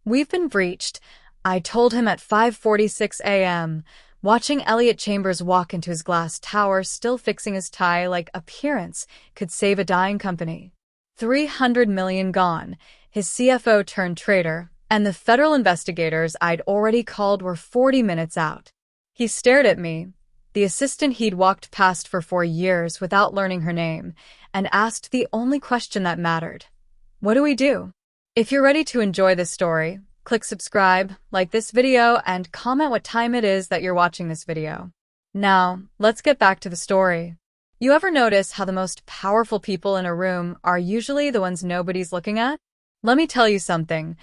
We've been breached, I told him at 5:46 a.m., watching Elliot Chambers walk into his glass tower still fixing his tie like appearance could save a dying company. 300 million gone, his CFO turned traitor, and the federal investigators I'd already called were 40 minutes out. He stared at me, the assistant he'd walked past for 4 years without learning her name, and asked the only question that mattered. What do we do? If you're ready to enjoy this story, click subscribe, like this video, and comment what time it is that you're watching this video. Now, let's get back to the story. You ever notice how the most powerful people in a room are usually the ones nobody's looking at? Let me tell you something.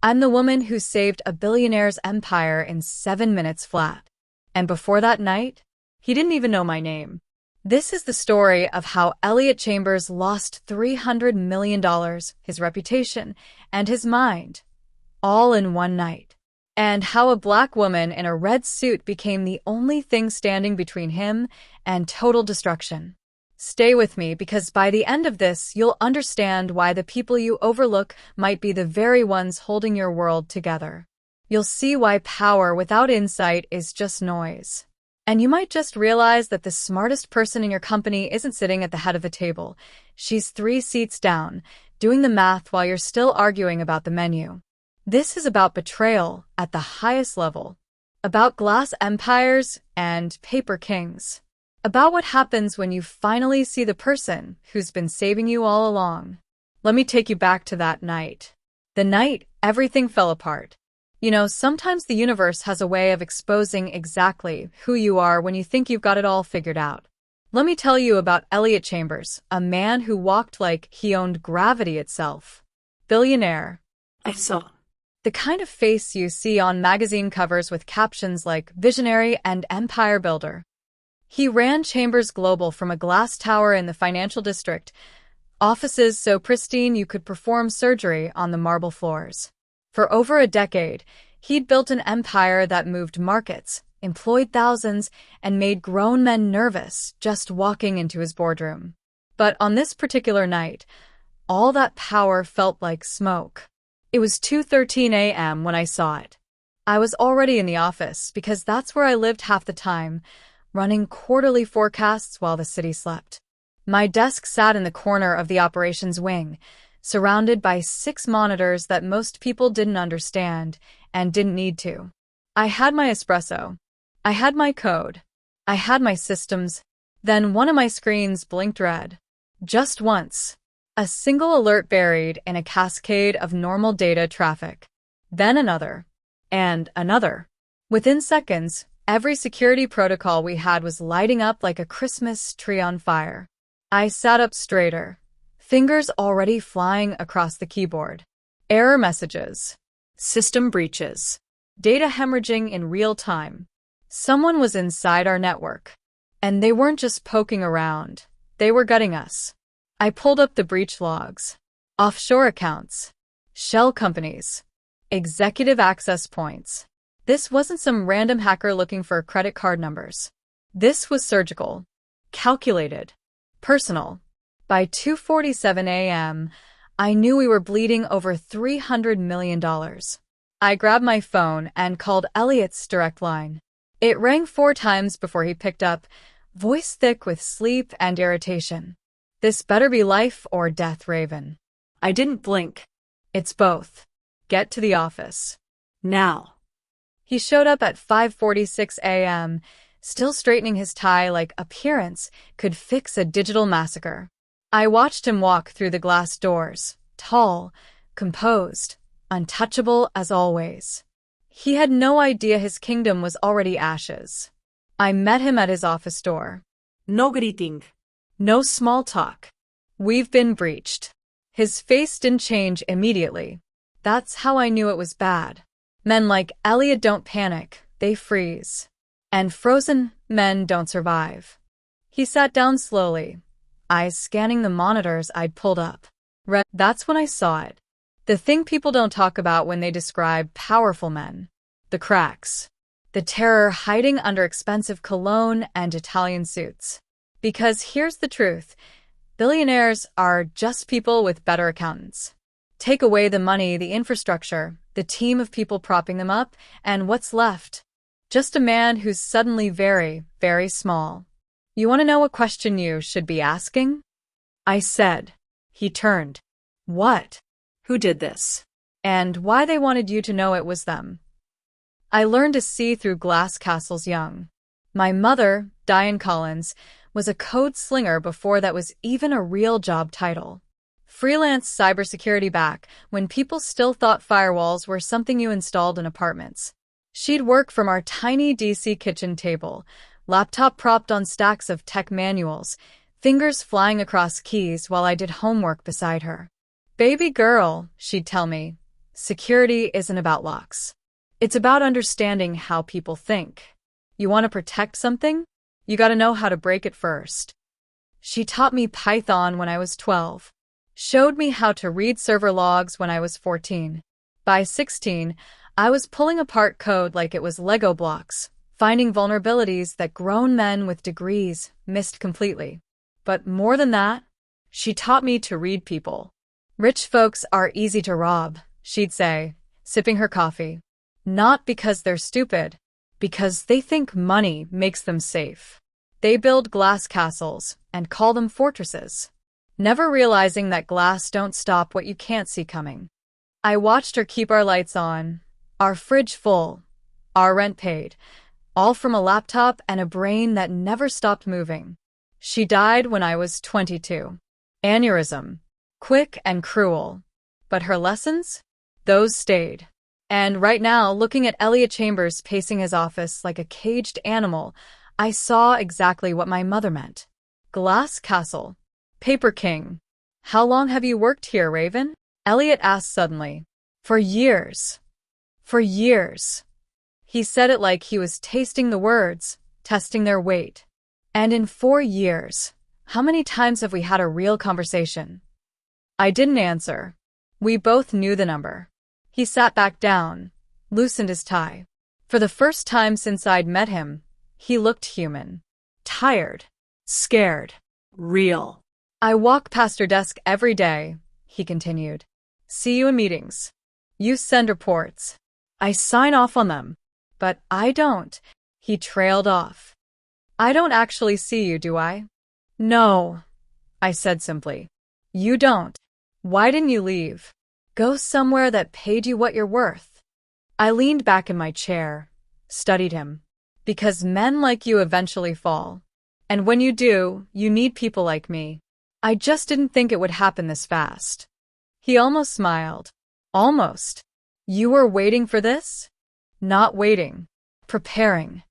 I'm the woman who saved a billionaire's empire in 7 minutes flat. And before that night, he didn't even know my name. This is the story of how Elliot Chambers lost $300 million, his reputation, and his mind, all in one night. And how a black woman in a red suit became the only thing standing between him and total destruction. Stay with me, because by the end of this, you'll understand why the people you overlook might be the very ones holding your world together. You'll see why power without insight is just noise. And you might just realize that the smartest person in your company isn't sitting at the head of the table. She's 3 seats down, doing the math while you're still arguing about the menu. This is about betrayal at the highest level, about glass empires and paper kings, about what happens when you finally see the person who's been saving you all along. Let me take you back to that night. The night everything fell apart. You know, sometimes the universe has a way of exposing exactly who you are when you think you've got it all figured out. Let me tell you about Elliot Chambers, a man who walked like he owned gravity itself. Billionaire. I saw. The kind of face you see on magazine covers with captions like Visionary and Empire Builder. He ran Chambers Global from a glass tower in the financial district, offices so pristine you could perform surgery on the marble floors. For over a decade, he'd built an empire that moved markets, employed thousands, and made grown men nervous just walking into his boardroom. But on this particular night, all that power felt like smoke. It was 2:13 a.m. when I saw it. I was already in the office because that's where I lived half the time, running quarterly forecasts while the city slept. My desk sat in the corner of the operations wing, surrounded by 6 monitors that most people didn't understand and didn't need to. I had my espresso. I had my code. I had my systems. Then one of my screens blinked red. Just once. A single alert buried in a cascade of normal data traffic. Then another. And another. Within seconds, every security protocol we had was lighting up like a Christmas tree on fire. I sat up straighter, fingers already flying across the keyboard. Error messages. System breaches. Data hemorrhaging in real time. Someone was inside our network. And they weren't just poking around. They were gutting us. I pulled up the breach logs. Offshore accounts. Shell companies. Executive access points. This wasn't some random hacker looking for credit card numbers. This was surgical. Calculated. Personal. By 2:47 a.m., I knew we were bleeding over $300 million. I grabbed my phone and called Elliot's direct line. It rang 4 times before he picked up, voice thick with sleep and irritation. This better be life or death, Raven. I didn't blink. It's both. Get to the office. Now. He showed up at 5:46 a.m., still straightening his tie like appearance could fix a digital massacre. I watched him walk through the glass doors, tall, composed, untouchable as always. He had no idea his kingdom was already ashes. I met him at his office door. No greeting. No small talk. We've been breached. His face didn't change immediately. That's how I knew it was bad. Men like Elliot don't panic, they freeze. And frozen men don't survive. He sat down slowly, eyes scanning the monitors I'd pulled up. That's when I saw it. The thing people don't talk about when they describe powerful men. The cracks. The terror hiding under expensive cologne and Italian suits. Because here's the truth. Billionaires are just people with better accountants. Take away the money, the infrastructure, the team of people propping them up, and what's left? Just a man who's suddenly very, very small. You want to know a question you should be asking? I said. He turned. What? Who did this? And why they wanted you to know it was them. I learned to see through glass castles young. My mother, Diane Collins, was a code slinger before that was even a real job title. Freelance cybersecurity back when people still thought firewalls were something you installed in apartments. She'd work from our tiny DC kitchen table, laptop propped on stacks of tech manuals, fingers flying across keys while I did homework beside her. Baby girl, she'd tell me, security isn't about locks. It's about understanding how people think. You want to protect something? You gotta know how to break it first. She taught me Python when I was 12. Showed me how to read server logs when I was 14. By 16, I was pulling apart code like it was Lego blocks, finding vulnerabilities that grown men with degrees missed completely. But more than that, she taught me to read people. Rich folks are easy to rob, she'd say, sipping her coffee. Not because they're stupid, because they think money makes them safe. They build glass castles and call them fortresses, never realizing that glass don't stop what you can't see coming. I watched her keep our lights on, our fridge full, our rent paid, all from a laptop and a brain that never stopped moving. She died when I was 22. Aneurysm. Quick and cruel. But her lessons? Those stayed. And right now, looking at Elliot Chambers pacing his office like a caged animal, I saw exactly what my mother meant. Glass castle. Paper king. How long have you worked here, Raven? Elliot asked suddenly. For years. For years. He said it like he was tasting the words, testing their weight. And in 4 years, how many times have we had a real conversation? I didn't answer. We both knew the number. He sat back down, loosened his tie. For the first time since I'd met him, he looked human. Tired. Scared. Real. I walk past her desk every day, he continued. See you in meetings. You send reports. I sign off on them. But I don't. He trailed off. I don't actually see you, do I? No, I said simply. You don't. Why didn't you leave? Go somewhere that paid you what you're worth. I leaned back in my chair, studied him. Because men like you eventually fall. And when you do, you need people like me. I just didn't think it would happen this fast. He almost smiled. Almost. You were waiting for this? Not waiting. Preparing.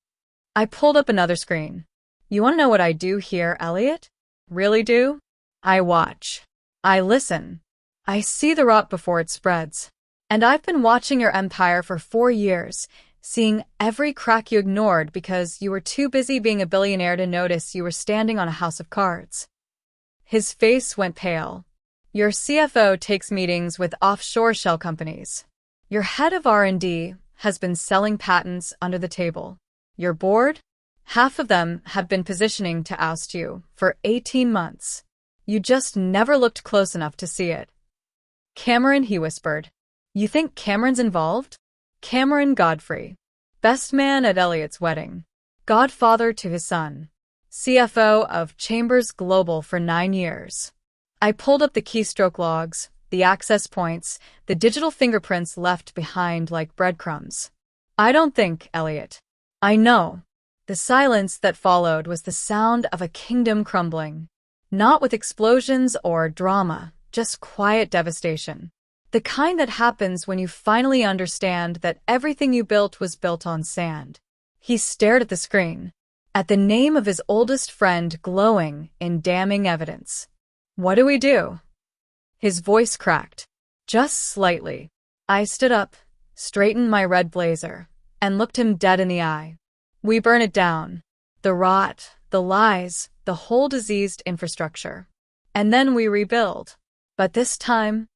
I pulled up another screen. You want to know what I do here, Elliot? Really do? I watch. I listen. I see the rot before it spreads. And I've been watching your empire for 4 years, seeing every crack you ignored because you were too busy being a billionaire to notice you were standing on a house of cards. His face went pale. Your CFO takes meetings with offshore shell companies. Your head of R&D has been selling patents under the table. Your board? Half of them have been positioning to oust you for 18 months. You just never looked close enough to see it. Cameron, he whispered. You think Cameron's involved? Cameron Godfrey. Best man at Elliot's wedding. Godfather to his son. CFO of Chambers Global for 9 years. I pulled up the keystroke logs, the access points, the digital fingerprints left behind like breadcrumbs. I don't think, Elliot. I know. The silence that followed was the sound of a kingdom crumbling. Not with explosions or drama, just quiet devastation. The kind that happens when you finally understand that everything you built was built on sand. He stared at the screen, at the name of his oldest friend glowing in damning evidence. What do we do? His voice cracked. Just slightly. I stood up, straightened my red blazer, and looked him dead in the eye. We burn it down. The rot, the lies, the whole diseased infrastructure. And then we rebuild. But this time,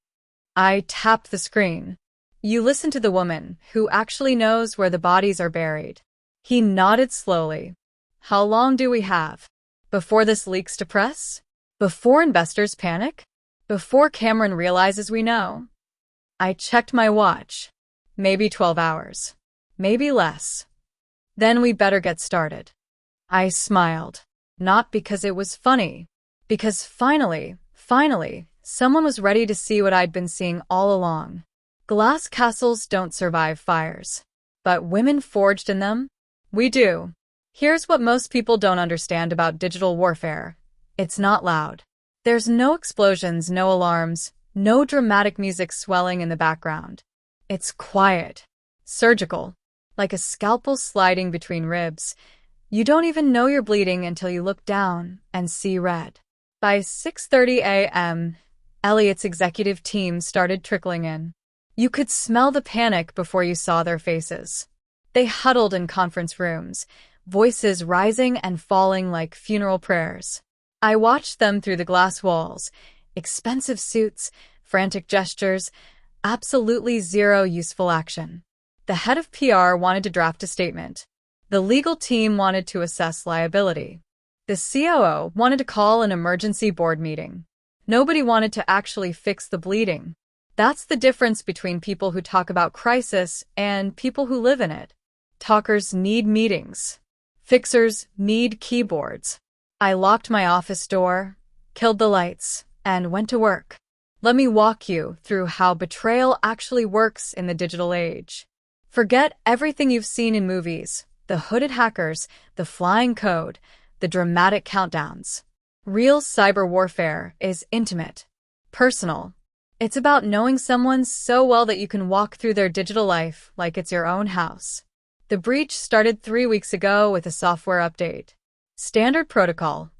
I tapped the screen. You listen to the woman who actually knows where the bodies are buried. He nodded slowly. How long do we have? Before this leaks to press? Before investors panic? Before Cameron realizes we know? I checked my watch. Maybe 12 hours. Maybe less. Then we better get started. I smiled. Not because it was funny. Because finally, someone was ready to see what I'd been seeing all along. Glass castles don't survive fires. But women forged in them? We do. Here's what most people don't understand about digital warfare. It's not loud. There's no explosions, no alarms, no dramatic music swelling in the background. It's quiet, surgical, like a scalpel sliding between ribs. You don't even know you're bleeding until you look down and see red. By 6:30 a.m., Elliot's executive team started trickling in. You could smell the panic before you saw their faces. They huddled in conference rooms, voices rising and falling like funeral prayers. I watched them through the glass walls, expensive suits, frantic gestures, absolutely zero useful action. The head of PR wanted to draft a statement. The legal team wanted to assess liability. The COO wanted to call an emergency board meeting. Nobody wanted to actually fix the bleeding. That's the difference between people who talk about crisis and people who live in it. Talkers need meetings. Fixers need keyboards. I locked my office door, killed the lights, and went to work. Let me walk you through how betrayal actually works in the digital age. Forget everything you've seen in movies, the hooded hackers, the flying code, the dramatic countdowns. Real cyber warfare is intimate, personal. It's about knowing someone so well that you can walk through their digital life like it's your own house. The breach started 3 weeks ago with a software update. Standard protocol.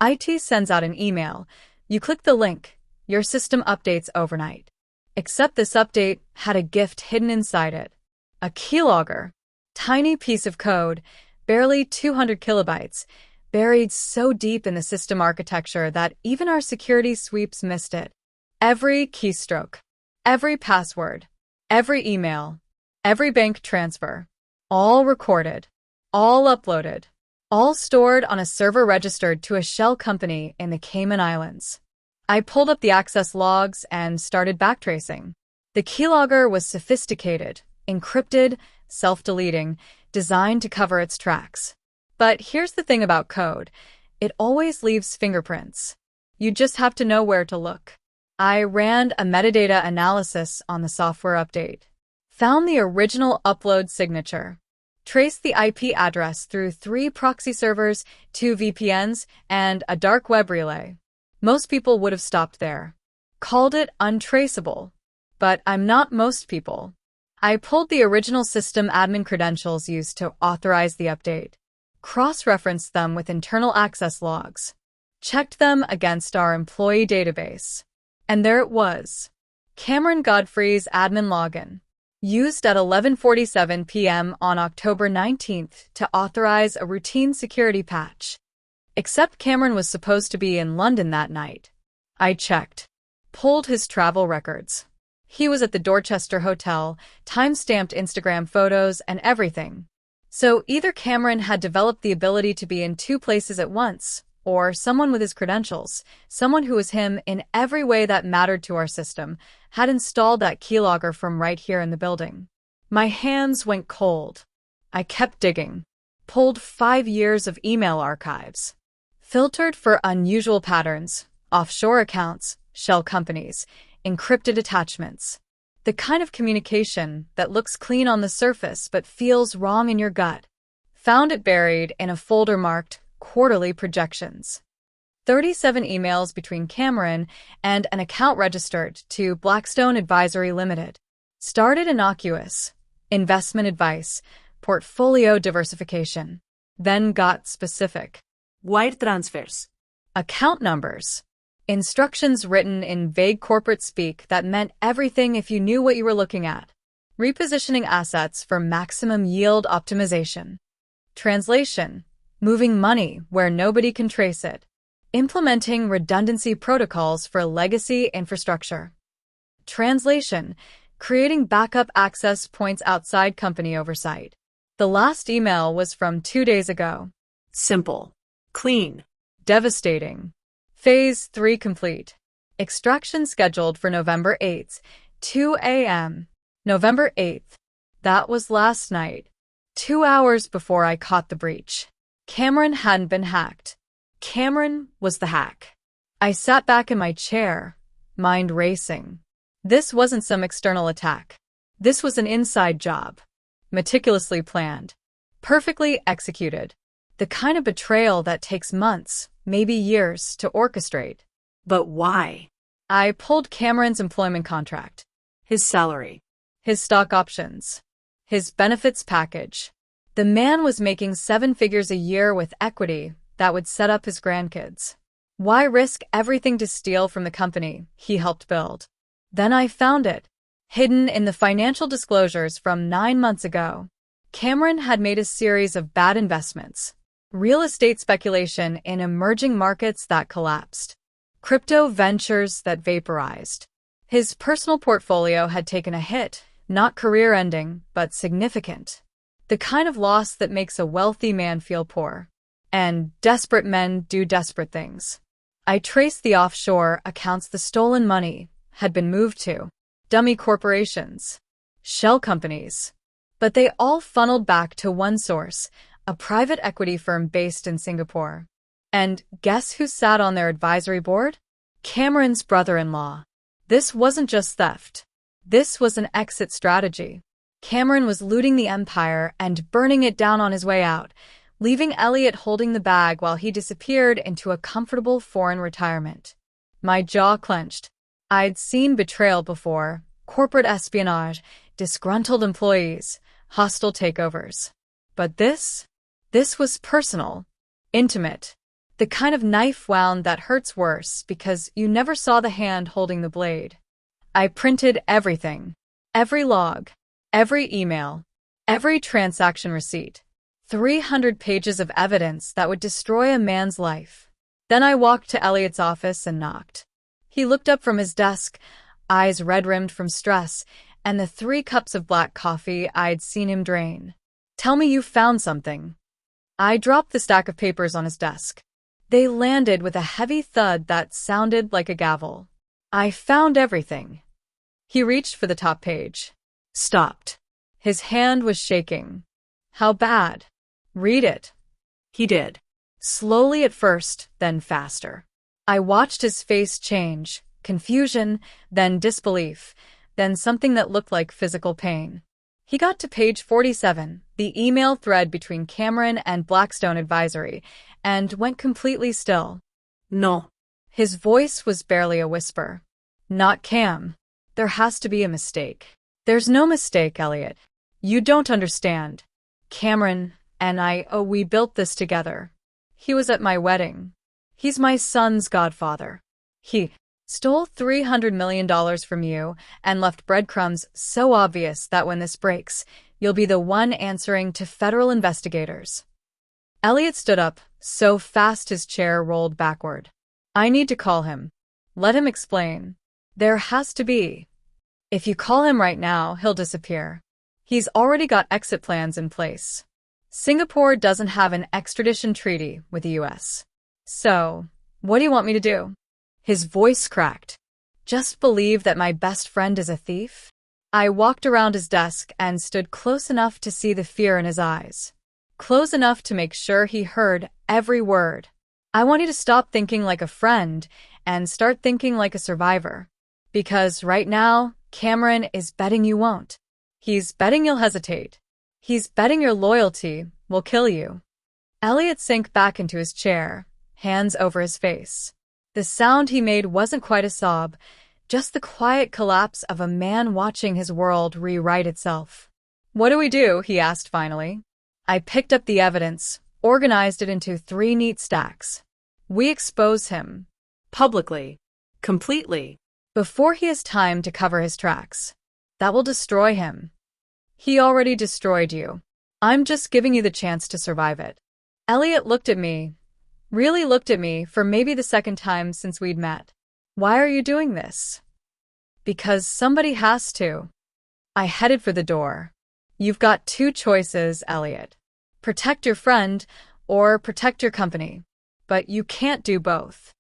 IT sends out an email. You click the link. Your system updates overnight. Except this update had a gift hidden inside it. A keylogger. Tiny piece of code, barely 200 kilobytes, buried so deep in the system architecture that even our security sweeps missed it. Every keystroke, every password, every email, every bank transfer, all recorded, all uploaded, all stored on a server registered to a shell company in the Cayman Islands. I pulled up the access logs and started backtracing. The keylogger was sophisticated, encrypted, self-deleting, designed to cover its tracks. But here's the thing about code. It always leaves fingerprints. You just have to know where to look. I ran a metadata analysis on the software update. Found the original upload signature. Traced the IP address through 3 proxy servers, 2 VPNs, and a dark web relay. Most people would have stopped there. Called it untraceable. But I'm not most people. I pulled the original system admin credentials used to authorize the update. Cross-referenced them with internal access logs. Checked them against our employee database. And there it was. Cameron Godfrey's admin login. Used at 11:47 p.m. on October 19th to authorize a routine security patch. Except Cameron was supposed to be in London that night. I checked. Pulled his travel records. He was at the Dorchester Hotel, time-stamped Instagram photos and everything. So either Cameron had developed the ability to be in 2 places at once, or someone with his credentials, someone who was him in every way that mattered to our system, had installed that keylogger from right here in the building. My hands went cold. I kept digging. Pulled 5 years of email archives. Filtered for unusual patterns, offshore accounts, shell companies, encrypted attachments. The kind of communication that looks clean on the surface but feels wrong in your gut. Found it buried in a folder marked Quarterly Projections. 37 emails between Cameron and an account registered to Blackstone Advisory Limited. Started innocuous. Investment advice. Portfolio diversification. Then got specific. Wire transfers. Account numbers. Instructions written in vague corporate speak that meant everything if you knew what you were looking at. Repositioning assets for maximum yield optimization. Translation. Moving money where nobody can trace it. Implementing redundancy protocols for legacy infrastructure. Translation. Creating backup access points outside company oversight. The last email was from 2 days ago. Simple. Clean. Devastating. Phase 3 complete. Extraction scheduled for November 8th. 2 a.m. November 8th. That was last night. 2 hours before I caught the breach. Cameron hadn't been hacked. Cameron was the hack. I sat back in my chair, mind racing. This wasn't some external attack. This was an inside job. Meticulously planned. Perfectly executed. The kind of betrayal that takes months, maybe years, to orchestrate. But why? I pulled Cameron's employment contract. His salary. His stock options. His benefits package. The man was making 7 figures a year with equity that would set up his grandkids. Why risk everything to steal from the company he helped build? Then I found it. Hidden in the financial disclosures from 9 months ago. Cameron had made a series of bad investments. Real estate speculation in emerging markets that collapsed. Crypto ventures that vaporized. His personal portfolio had taken a hit, not career-ending, but significant. The kind of loss that makes a wealthy man feel poor. And desperate men do desperate things. I traced the offshore accounts the stolen money had been moved to. Dummy corporations. Shell companies. But they all funneled back to one source, a private equity firm based in Singapore. And guess who sat on their advisory board? Cameron's brother-in-law. This wasn't just theft. This was an exit strategy. Cameron was looting the empire and burning it down on his way out, leaving Elliot holding the bag while he disappeared into a comfortable foreign retirement. My jaw clenched. I'd seen betrayal before, corporate espionage, disgruntled employees, hostile takeovers. But this was personal, intimate, the kind of knife wound that hurts worse because you never saw the hand holding the blade. I printed everything, every log, every email, every transaction receipt, 300 pages of evidence that would destroy a man's life. Then I walked to Elliot's office and knocked. He looked up from his desk, eyes red-rimmed from stress, and the 3 cups of black coffee I'd seen him drain. "Tell me you found something." I dropped the stack of papers on his desk. They landed with a heavy thud that sounded like a gavel. "I found everything." He reached for the top page. Stopped. His hand was shaking. "How bad?" "Read it." He did. Slowly at first, then faster. I watched his face change, confusion, then disbelief, then something that looked like physical pain. He got to page 47, the email thread between Cameron and Blackstone Advisory, and went completely still. No. His voice was barely a whisper. "Not Cam. There has to be a mistake." "There's no mistake, Elliot. You don't understand. Cameron and we built this together. He was at my wedding. He's my son's godfather. He stole $300 million from you and left breadcrumbs so obvious that when this breaks, you'll be the one answering to federal investigators." Elliot stood up, so fast his chair rolled backward. "I need to call him. Let him explain. There has to be. If you call him right now, he'll disappear. He's already got exit plans in place. Singapore doesn't have an extradition treaty with the US. So, what do you want me to do?" His voice cracked. "Just believe that my best friend is a thief?" I walked around his desk and stood close enough to see the fear in his eyes. Close enough to make sure he heard every word. "I want you to stop thinking like a friend and start thinking like a survivor. Because right now, Cameron is betting you won't. He's betting you'll hesitate. He's betting your loyalty will kill you." Elliot sank back into his chair, hands over his face. The sound he made wasn't quite a sob, just the quiet collapse of a man watching his world rewrite itself. "What do we do?" he asked finally. I picked up the evidence, organized it into 3 neat stacks. "We expose him. Publicly. Completely. Before he has time to cover his tracks. That will destroy him. He already destroyed you. I'm just giving you the chance to survive it." Elliot looked at me, really looked at me for maybe the second time since we'd met. "Why are you doing this?" "Because somebody has to." I headed for the door. "You've got 2 choices, Elliot. Protect your friend or protect your company. But you can't do both."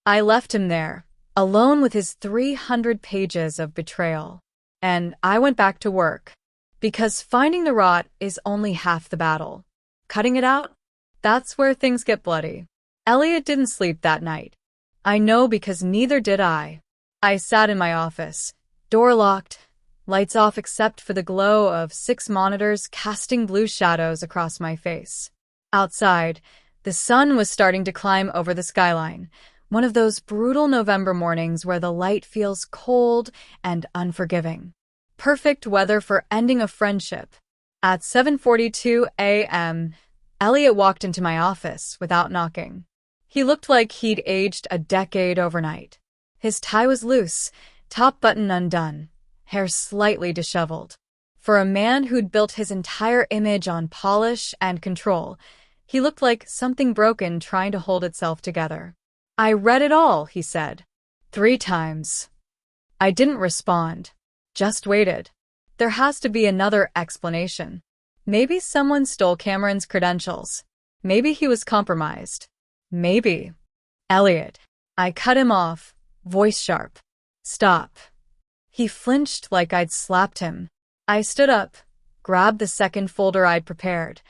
I left him there, alone with his 300 pages of betrayal. And I went back to work. Because finding the rot is only half the battle. Cutting it out? That's where things get bloody. Elliot didn't sleep that night. I know because neither did I. I sat in my office, door locked, lights off except for the glow of 6 monitors casting blue shadows across my face. Outside, the sun was starting to climb over the skyline, one of those brutal November mornings where the light feels cold and unforgiving. Perfect weather for ending a friendship. At 7:42 a.m., Elliot walked into my office without knocking. He looked like he'd aged a decade overnight. His tie was loose, top button undone, hair slightly disheveled. For a man who'd built his entire image on polish and control, he looked like something broken trying to hold itself together. "I read it all," he said. 3 times. I didn't respond. Just waited. There has to be another explanation. Maybe someone stole Cameron's credentials. Maybe he was compromised. Maybe. "Elliot." I cut him off, voice sharp. "Stop." He flinched like I'd slapped him. I stood up, grabbed the second folder I'd prepared,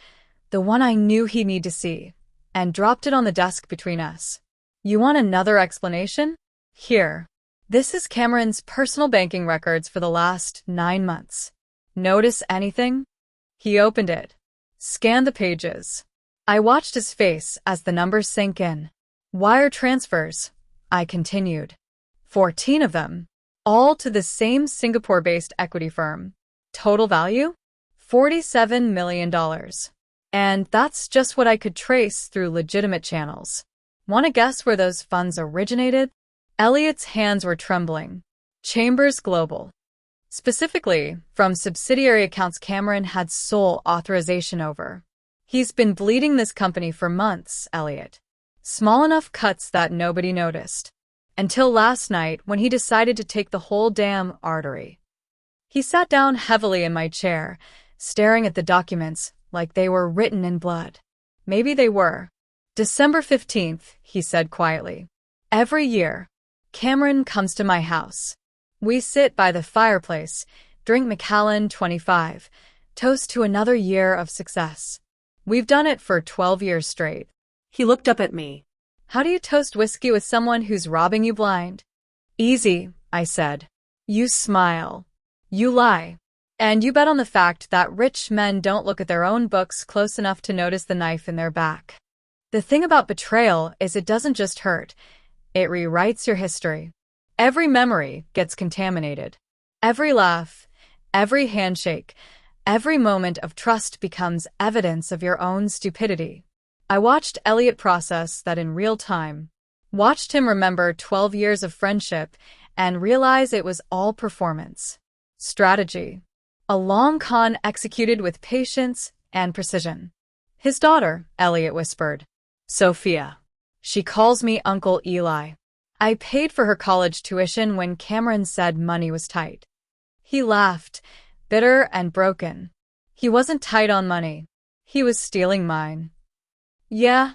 the one I knew he'd need to see, and dropped it on the desk between us. "You want another explanation? Here. This is Cameron's personal banking records for the last 9 months. Notice anything?" He opened it, scanned the pages. I watched his face as the numbers sank in. "Wire transfers," I continued. 14 of them, all to the same Singapore-based equity firm. Total value? $47 million. And that's just what I could trace through legitimate channels. Want to guess where those funds originated? Elliot's hands were trembling. Chambers Global. Specifically, from subsidiary accounts Cameron had sole authorization over. He's been bleeding this company for months, Elliot. Small enough cuts that nobody noticed. Until last night when he decided to take the whole damn artery. He sat down heavily in my chair, staring at the documents like they were written in blood. Maybe they were. "December 15th, he said quietly. "Every year, Cameron comes to my house. We sit by the fireplace, drink Macallan 25, toast to another year of success. We've done it for 12 years straight." He looked up at me. "How do you toast whiskey with someone who's robbing you blind?" "Easy," I said. "You smile. You lie. And you bet on the fact that rich men don't look at their own books close enough to notice the knife in their back. The thing about betrayal is it doesn't just hurt. It rewrites your history. Every memory gets contaminated. Every laugh, every handshake, every moment of trust becomes evidence of your own stupidity." I watched Elliot process that in real time. Watched him remember 12 years of friendship and realize it was all performance. Strategy. A long con executed with patience and precision. "His daughter," Elliot whispered. "Sophia. She calls me Uncle Eli. I paid for her college tuition when Cameron said money was tight." He laughed, bitter and broken. He wasn't tight on money. He was stealing mine. "Yeah,"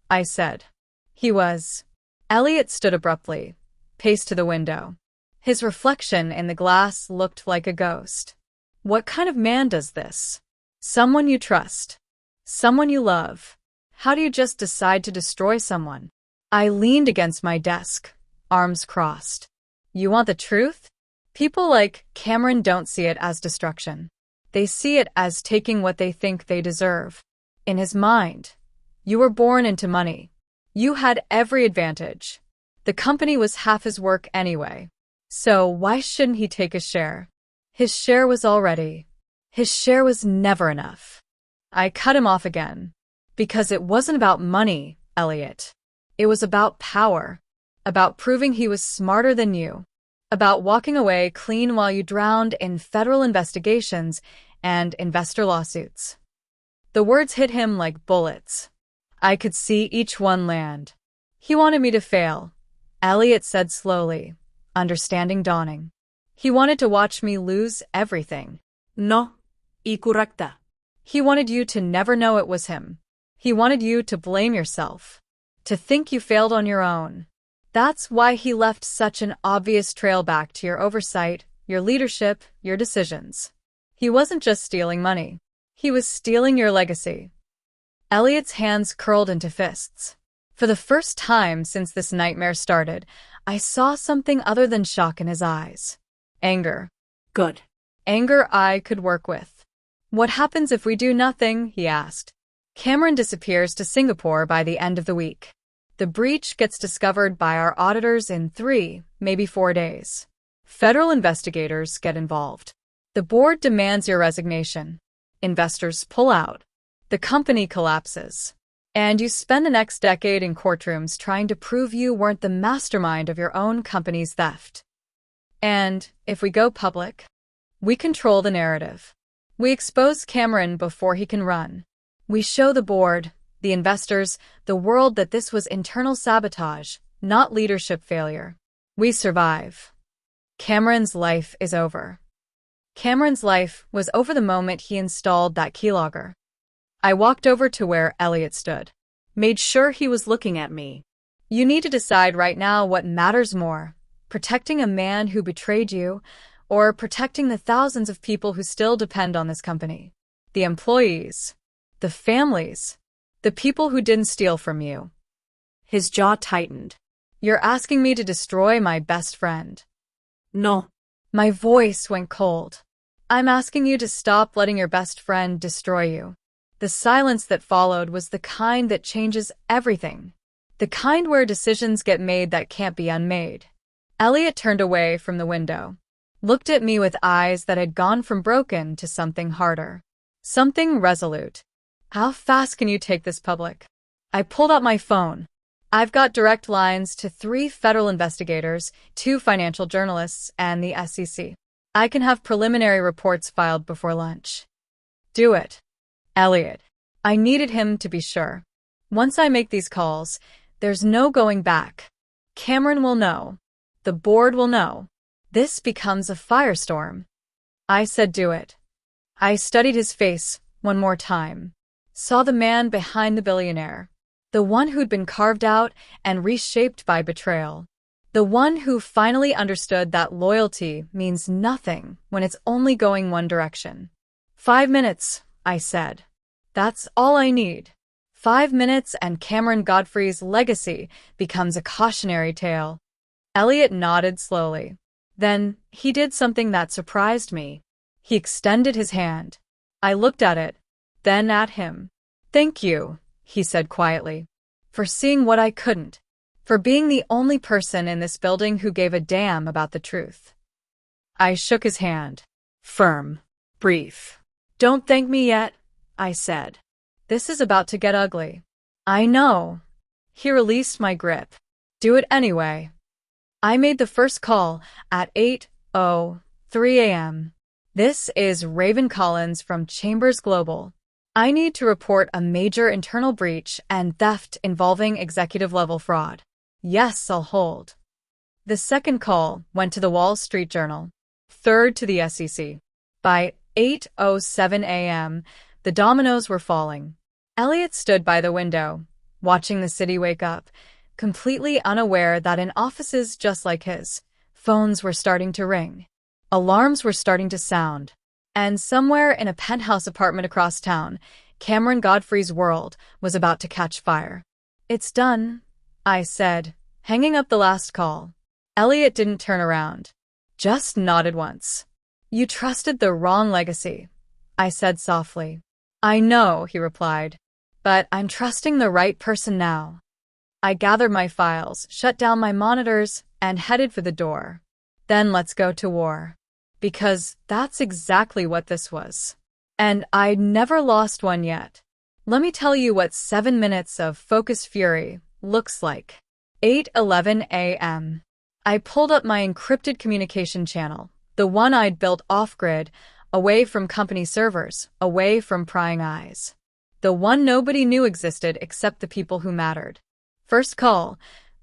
I said. "He was." Elliot stood abruptly, paced to the window. His reflection in the glass looked like a ghost. "What kind of man does this? Someone you trust. Someone you love. How do you just decide to destroy someone?" I leaned against my desk, arms crossed. "You want the truth?" People like Cameron don't see it as destruction. They see it as taking what they think they deserve. In his mind, you were born into money. You had every advantage. The company was half his work anyway. So why shouldn't he take a share? His share was never enough. I cut him off again. Because it wasn't about money, Elliot. It was about power. About proving he was smarter than you. About walking away clean while you drowned in federal investigations and investor lawsuits. The words hit him like bullets. I could see each one land. "He wanted me to fail," Elliot said slowly, understanding dawning. "He wanted to watch me lose everything." "No, y correcta." "He wanted you to never know it was him. He wanted you to blame yourself. To think you failed on your own. That's why he left such an obvious trail back to your oversight your leadership, your decisions. He wasn't just stealing money. He was stealing your legacy. Elliot's hands curled into fists. For the first time since this nightmare started, I saw something other than shock in his eyes. Anger. Good. Anger I could work with. What happens if we do nothing? He asked. Cameron disappears to Singapore by the end of the week. The breach gets discovered by our auditors in 3, maybe 4 days. Federal investigators get involved. The board demands your resignation. Investors pull out. The company collapses. And you spend the next decade in courtrooms trying to prove you weren't the mastermind of your own company's theft. And if we go public, we control the narrative. We expose Cameron before he can run. We show the board, the investors, the world that this was internal sabotage, not leadership failure. We survive. Cameron's life is over. Cameron's life was over the moment he installed that keylogger. I walked over to where Elliot stood. Made sure he was looking at me. You need to decide right now what matters more, protecting a man who betrayed you, or protecting the thousands of people who still depend on this company. The employees, the families, the people who didn't steal from you. His jaw tightened. You're asking me to destroy my best friend. No. My voice went cold. I'm asking you to stop letting your best friend destroy you. The silence that followed was the kind that changes everything. The kind where decisions get made that can't be unmade. Elliot turned away from the window. Looked at me with eyes that had gone from broken to something harder. Something resolute. How fast can you take this public? I pulled out my phone. I've got direct lines to 3 federal investigators, 2 financial journalists, and the SEC. I can have preliminary reports filed before lunch. Do it. Elliot. I needed him to be sure. Once I make these calls, there's no going back. Cameron will know. The board will know. This becomes a firestorm. I said do it. I studied his face one more time. Saw the man behind the billionaire. The one who'd been carved out and reshaped by betrayal. The one who finally understood that loyalty means nothing when it's only going one direction. 5 minutes, I said. That's all I need. 5 minutes and Cameron Godfrey's legacy becomes a cautionary tale. Elliot nodded slowly. Then he did something that surprised me. He extended his hand. I looked at it, then at him. Thank you, he said quietly, for seeing what I couldn't, for being the only person in this building who gave a damn about the truth. I shook his hand. Firm. Brief. Don't thank me yet, I said. This is about to get ugly. I know. He released my grip. Do it anyway. I made the first call at 8:03 a.m. This is Raven Collins from Chambers Global. I need to report a major internal breach and theft involving executive-level fraud. Yes, I'll hold. The second call went to the Wall Street Journal. Third to the SEC. By 8:07 a.m., the dominoes were falling. Elliot stood by the window, watching the city wake up, completely unaware that in offices just like his, phones were starting to ring. Alarms were starting to sound. And somewhere in a penthouse apartment across town, Cameron Godfrey's world was about to catch fire. It's done, I said, hanging up the last call. Elliot didn't turn around. Just nodded once. You trusted the wrong legacy, I said softly. I know, he replied, but I'm trusting the right person now. I gathered my files, shut down my monitors, and headed for the door. Then let's go to war. Because that's exactly what this was. And I'd never lost one yet. Let me tell you what 7 minutes of focused fury looks like. 8:11 a.m. I pulled up my encrypted communication channel, the one I'd built off-grid, away from company servers, away from prying eyes. The one nobody knew existed except the people who mattered. First call,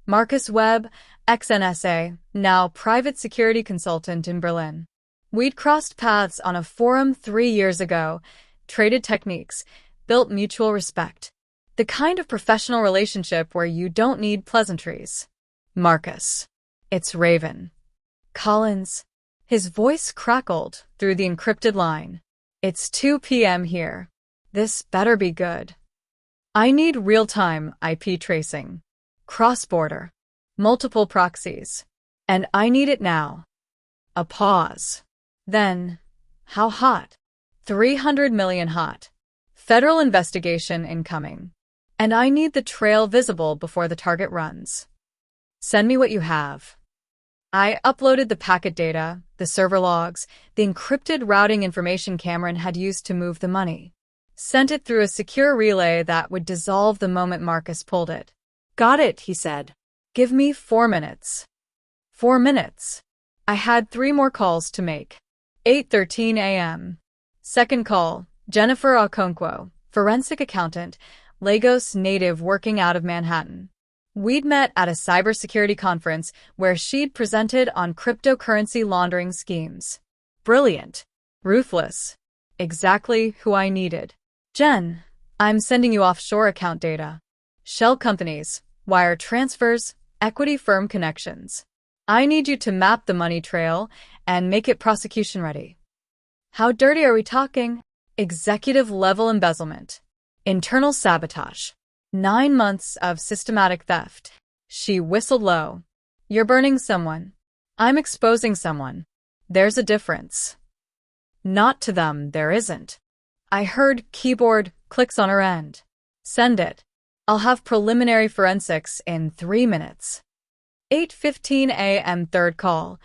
Marcus Webb, ex-NSA, now private security consultant in Berlin. We'd crossed paths on a forum 3 years ago, traded techniques, built mutual respect. The kind of professional relationship where you don't need pleasantries. Marcus. It's Raven. Collins. His voice crackled through the encrypted line. It's 2 p.m. here. This better be good. I need real-time IP tracing, cross-border, multiple proxies, and I need it now. A pause. Then, how hot? 300 million hot. Federal investigation incoming. And I need the trail visible before the target runs. Send me what you have. I uploaded the packet data, the server logs, the encrypted routing information Cameron had used to move the money. Sent it through a secure relay that would dissolve the moment Marcus pulled it. Got it, he said. Give me 4 minutes. 4 minutes. I had 3 more calls to make. 8:13 a.m. Second call, Jennifer Okonkwo, forensic accountant, Lagos native working out of Manhattan. We'd met at a cybersecurity conference where she'd presented on cryptocurrency laundering schemes. Brilliant. Ruthless. Exactly who I needed. Jen, I'm sending you offshore account data. Shell companies, wire transfers, equity firm connections. I need you to map the money trail and make it prosecution ready. How dirty are we talking? Executive level embezzlement. Internal sabotage. 9 months of systematic theft. She whistled low. You're burning someone. I'm exposing someone. There's a difference. Not to them, there isn't. I heard keyboard clicks on her end. Send it. I'll have preliminary forensics in 3 minutes. 8:15 a.m. Third call.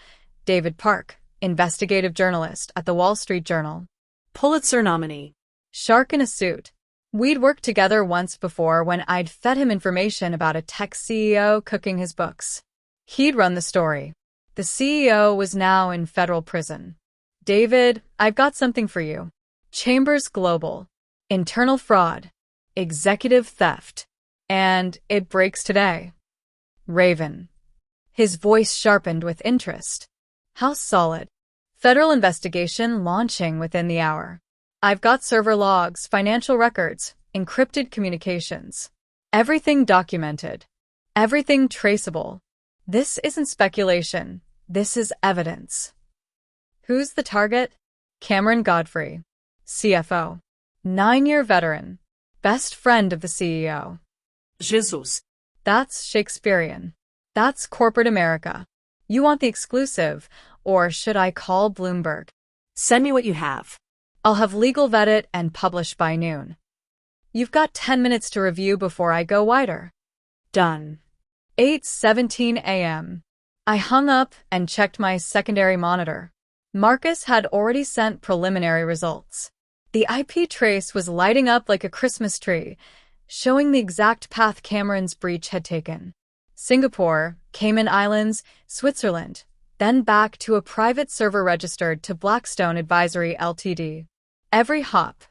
David Park, investigative journalist at the Wall Street Journal. Pulitzer nominee. Shark in a suit. We'd worked together once before when I'd fed him information about a tech CEO cooking his books. He'd run the story. The CEO was now in federal prison. David, I've got something for you. Chambers Global. Internal fraud. Executive theft. And it breaks today. Raven. His voice sharpened with interest. How solid. Federal investigation launching within the hour. I've got server logs, financial records, encrypted communications. Everything documented. Everything traceable. This isn't speculation. This is evidence. Who's the target? Cameron Godfrey, CFO. 9-year veteran. Best friend of the CEO. Jesus. That's Shakespearean. That's corporate America. You want the exclusive, or should I call Bloomberg? Send me what you have. I'll have legal vet it and publish by noon. You've got 10 minutes to review before I go wider. Done. 8:17 a.m. I hung up and checked my secondary monitor. Marcus had already sent preliminary results. The IP trace was lighting up like a Christmas tree, showing the exact path Cameron's breach had taken. Singapore, Cayman Islands, Switzerland, then back to a private server registered to Blackstone Advisory Ltd. Every hop,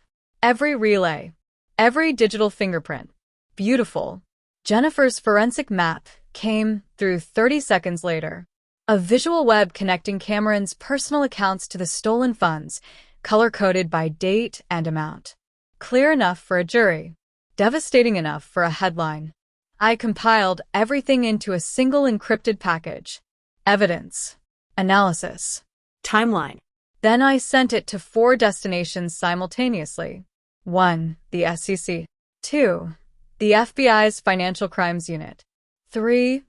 every relay, every digital fingerprint. Beautiful. Jennifer's forensic map came through 30 seconds later. A visual web connecting Cameron's personal accounts to the stolen funds, color-coded by date and amount. Clear enough for a jury. Devastating enough for a headline. I compiled everything into a single encrypted package. Evidence. Analysis. Timeline. Then I sent it to 4 destinations simultaneously. 1. The SEC. 2. The FBI's Financial Crimes Unit. 3.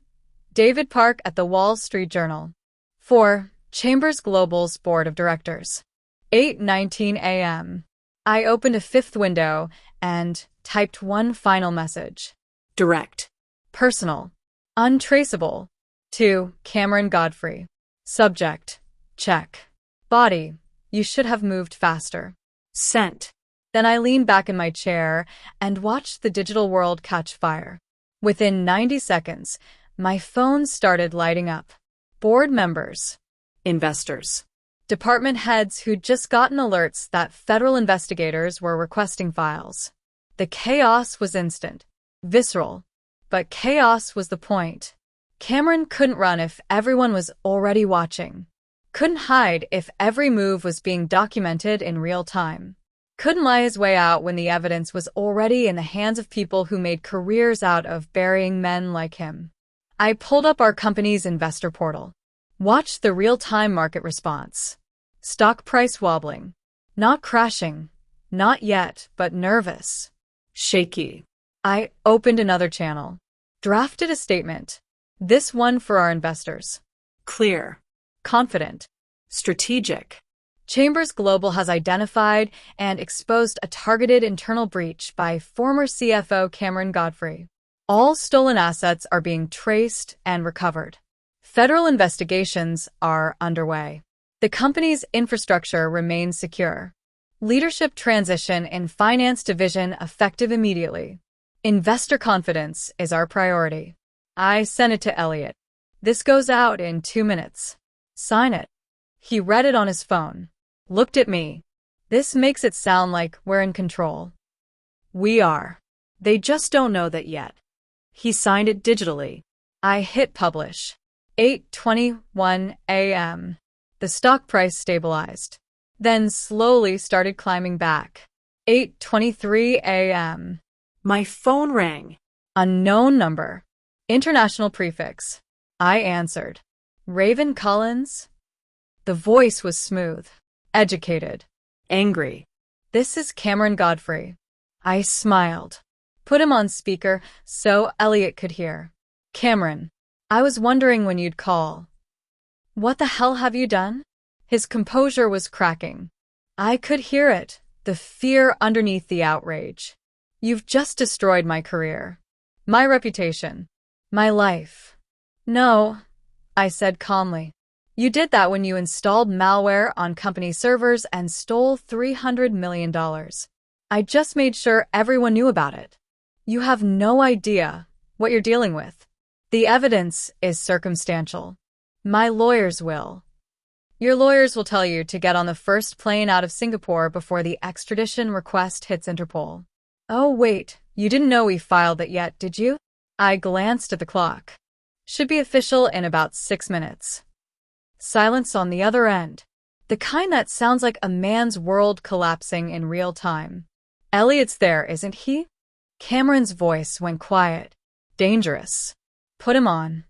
David Park at the Wall Street Journal. 4. Chambers Global's Board of Directors. 8:19 a.m. I opened a 5th window and typed one final message. Direct. Personal. Untraceable. To Cameron Godfrey. Subject. Check. Body. You should have moved faster. Sent. Then I leaned back in my chair and watched the digital world catch fire. Within 90 seconds, my phone started lighting up. Board members. Investors. Department heads who'd just gotten alerts that federal investigators were requesting files. The chaos was instant. Visceral. But chaos was the point. Cameron couldn't run if everyone was already watching. Couldn't hide if every move was being documented in real time. Couldn't lie his way out when the evidence was already in the hands of people who made careers out of burying men like him. I pulled up our company's investor portal. Watch the real-time market response. Stock price wobbling. Not crashing. Not yet, but nervous. Shaky. I opened another channel. Drafted a statement. This one for our investors. Clear. Confident. Strategic. Chambers Global has identified and exposed a targeted internal breach by former CFO Cameron Godfrey. All stolen assets are being traced and recovered. Federal investigations are underway. The company's infrastructure remains secure. Leadership transition in finance division effective immediately. Investor confidence is our priority. I sent it to Elliot. This goes out in 2 minutes. Sign it. He read it on his phone. Looked at me. This makes it sound like we're in control. We are. They just don't know that yet. He signed it digitally. I hit publish. 8:21 a.m. The stock price stabilized, then slowly started climbing back. 8:23 a.m. My phone rang. Unknown number. International prefix. I answered. Raven Collins? The voice was smooth. Educated. Angry. This is Cameron Godfrey. I smiled. Put him on speaker so Elliot could hear. Cameron, I was wondering when you'd call. What the hell have you done? His composure was cracking. I could hear it, the fear underneath the outrage. You've just destroyed my career. My reputation. My life. No, I said calmly. You did that when you installed malware on company servers and stole $300 million. I just made sure everyone knew about it. You have no idea what you're dealing with. The evidence is circumstantial. My lawyers will. Your lawyers will tell you to get on the first plane out of Singapore before the extradition request hits Interpol. Oh, wait, you didn't know we filed that yet, did you? I glanced at the clock. Should be official in about 6 minutes. Silence on the other end. The kind that sounds like a man's world collapsing in real time. Elliot's there, isn't he? Cameron's voice went quiet. Dangerous. Put him on.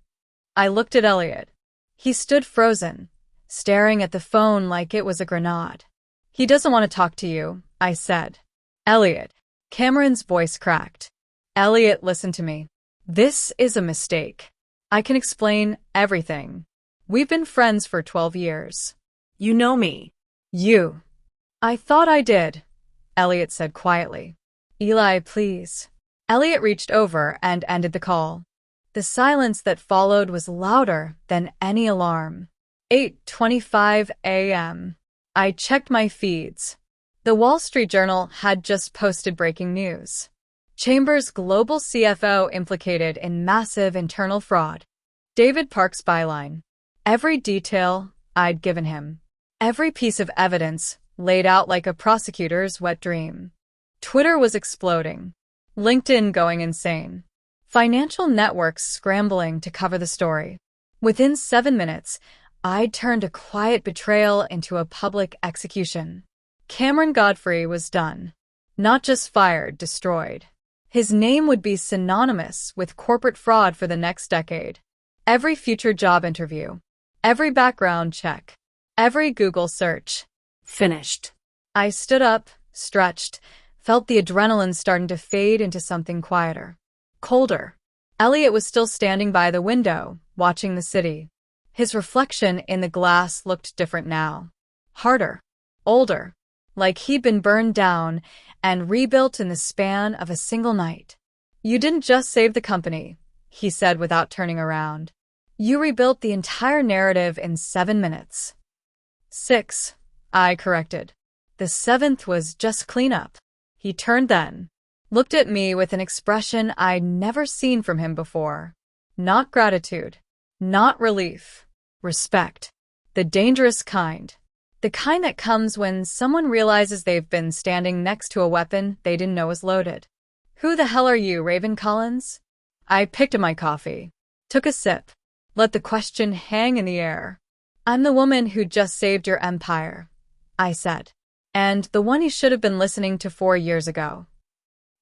I looked at Elliot. He stood frozen, staring at the phone like it was a grenade. He doesn't want to talk to you, I said. Elliot. Cameron's voice cracked. Elliot, listen to me. This is a mistake. I can explain everything. We've been friends for 12 years. You know me. You. I thought I did, Elliot said quietly. Eli, please. Elliot reached over and ended the call. The silence that followed was louder than any alarm. 8:25 a.m. I checked my feeds. The Wall Street Journal had just posted breaking news. Chambers Global CFO implicated in massive internal fraud. David Park's byline. Every detail I'd given him. Every piece of evidence laid out like a prosecutor's wet dream. Twitter was exploding. LinkedIn going insane. Financial networks scrambling to cover the story. Within 7 minutes, I'd turned a quiet betrayal into a public execution. Cameron Godfrey was done. Not just fired, destroyed. His name would be synonymous with corporate fraud for the next decade. Every future job interview. Every background check. Every Google search. Finished. I stood up, stretched, felt the adrenaline starting to fade into something quieter. Colder. Elliot was still standing by the window, watching the city. His reflection in the glass looked different now. Harder. Older. Like he'd been burned down and rebuilt in the span of a single night. You didn't just save the company, he said without turning around. You rebuilt the entire narrative in 7 minutes. 6, I corrected. The 7th was just cleanup. He turned then, looked at me with an expression I'd never seen from him before. Not gratitude. Not relief. Respect. The dangerous kind. The kind that comes when someone realizes they've been standing next to a weapon they didn't know was loaded. Who the hell are you, Raven Collins? I picked up my coffee. Took a sip. Let the question hang in the air. I'm the woman who just saved your empire, I said. And the one he should have been listening to 4 years ago.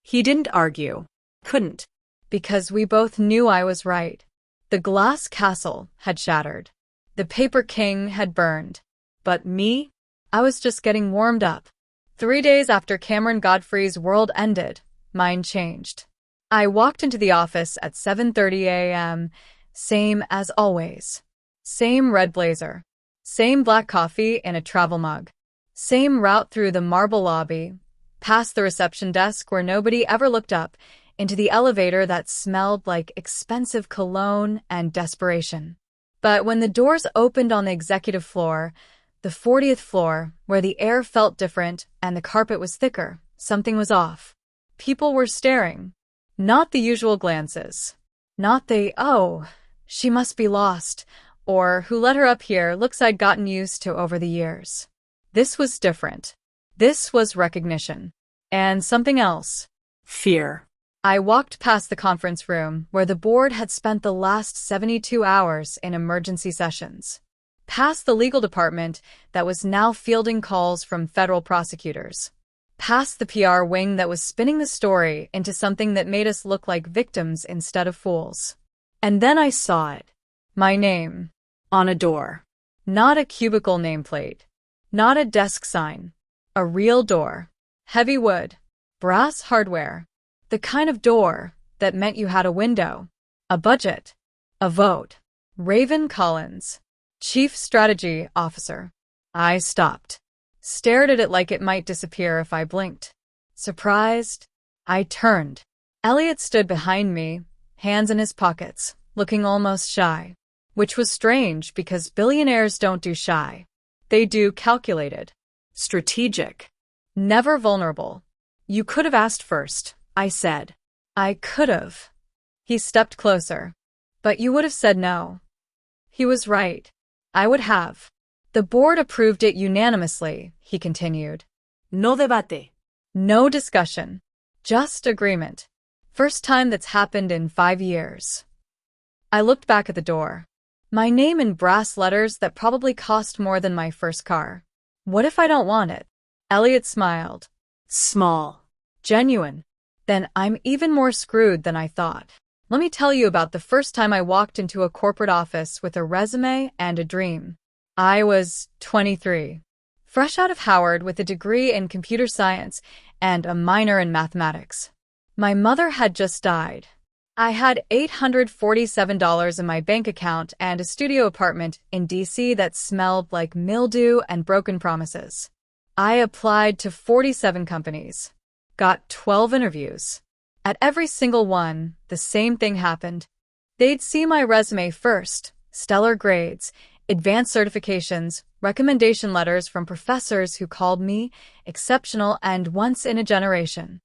He didn't argue. Couldn't. Because we both knew I was right. The glass castle had shattered. The paper king had burned. But me? I was just getting warmed up. 3 days after Cameron Godfrey's world ended, mine changed. I walked into the office at 7:30 a.m., same as always. Same red blazer. Same black coffee in a travel mug. Same route through the marble lobby, past the reception desk where nobody ever looked up, into the elevator that smelled like expensive cologne and desperation. But when the doors opened on the executive floor, the 40th floor, where the air felt different and the carpet was thicker, something was off. People were staring. Not the usual glances. Not the, "Oh, she must be lost," or "Who let her up here?" looks I'd gotten used to over the years. This was different. This was recognition. And something else. Fear. I walked past the conference room where the board had spent the last 72 hours in emergency sessions. Past the legal department that was now fielding calls from federal prosecutors. Past the PR wing that was spinning the story into something that made us look like victims instead of fools. And then I saw it. My name. On a door. Not a cubicle nameplate. Not a desk sign. A real door. Heavy wood. Brass hardware. The kind of door that meant you had a window. A budget. A vote. Raven Collins. Chief Strategy Officer. I stopped. Stared at it like it might disappear if I blinked. Surprised, I turned. Elliot stood behind me, hands in his pockets, looking almost shy. Which was strange because billionaires don't do shy. They do calculated. Strategic. Never vulnerable. You could have asked first, I said. I could have. He stepped closer. But you would have said no. He was right. I would have. The board approved it unanimously, he continued. No debate. No discussion. Just agreement. First time that's happened in 5 years. I looked back at the door. My name in brass letters that probably cost more than my first car. What if I don't want it? Elliot smiled. Small. Genuine. Then I'm even more screwed than I thought. Let me tell you about the first time I walked into a corporate office with a resume and a dream. I was 23, fresh out of Howard with a degree in computer science and a minor in mathematics. My mother had just died. I had $847 in my bank account and a studio apartment in D.C. that smelled like mildew and broken promises. I applied to 47 companies, got 12 interviews. At every single one, the same thing happened. They'd see my resume first, stellar grades, advanced certifications, recommendation letters from professors who called me exceptional and once in a generation.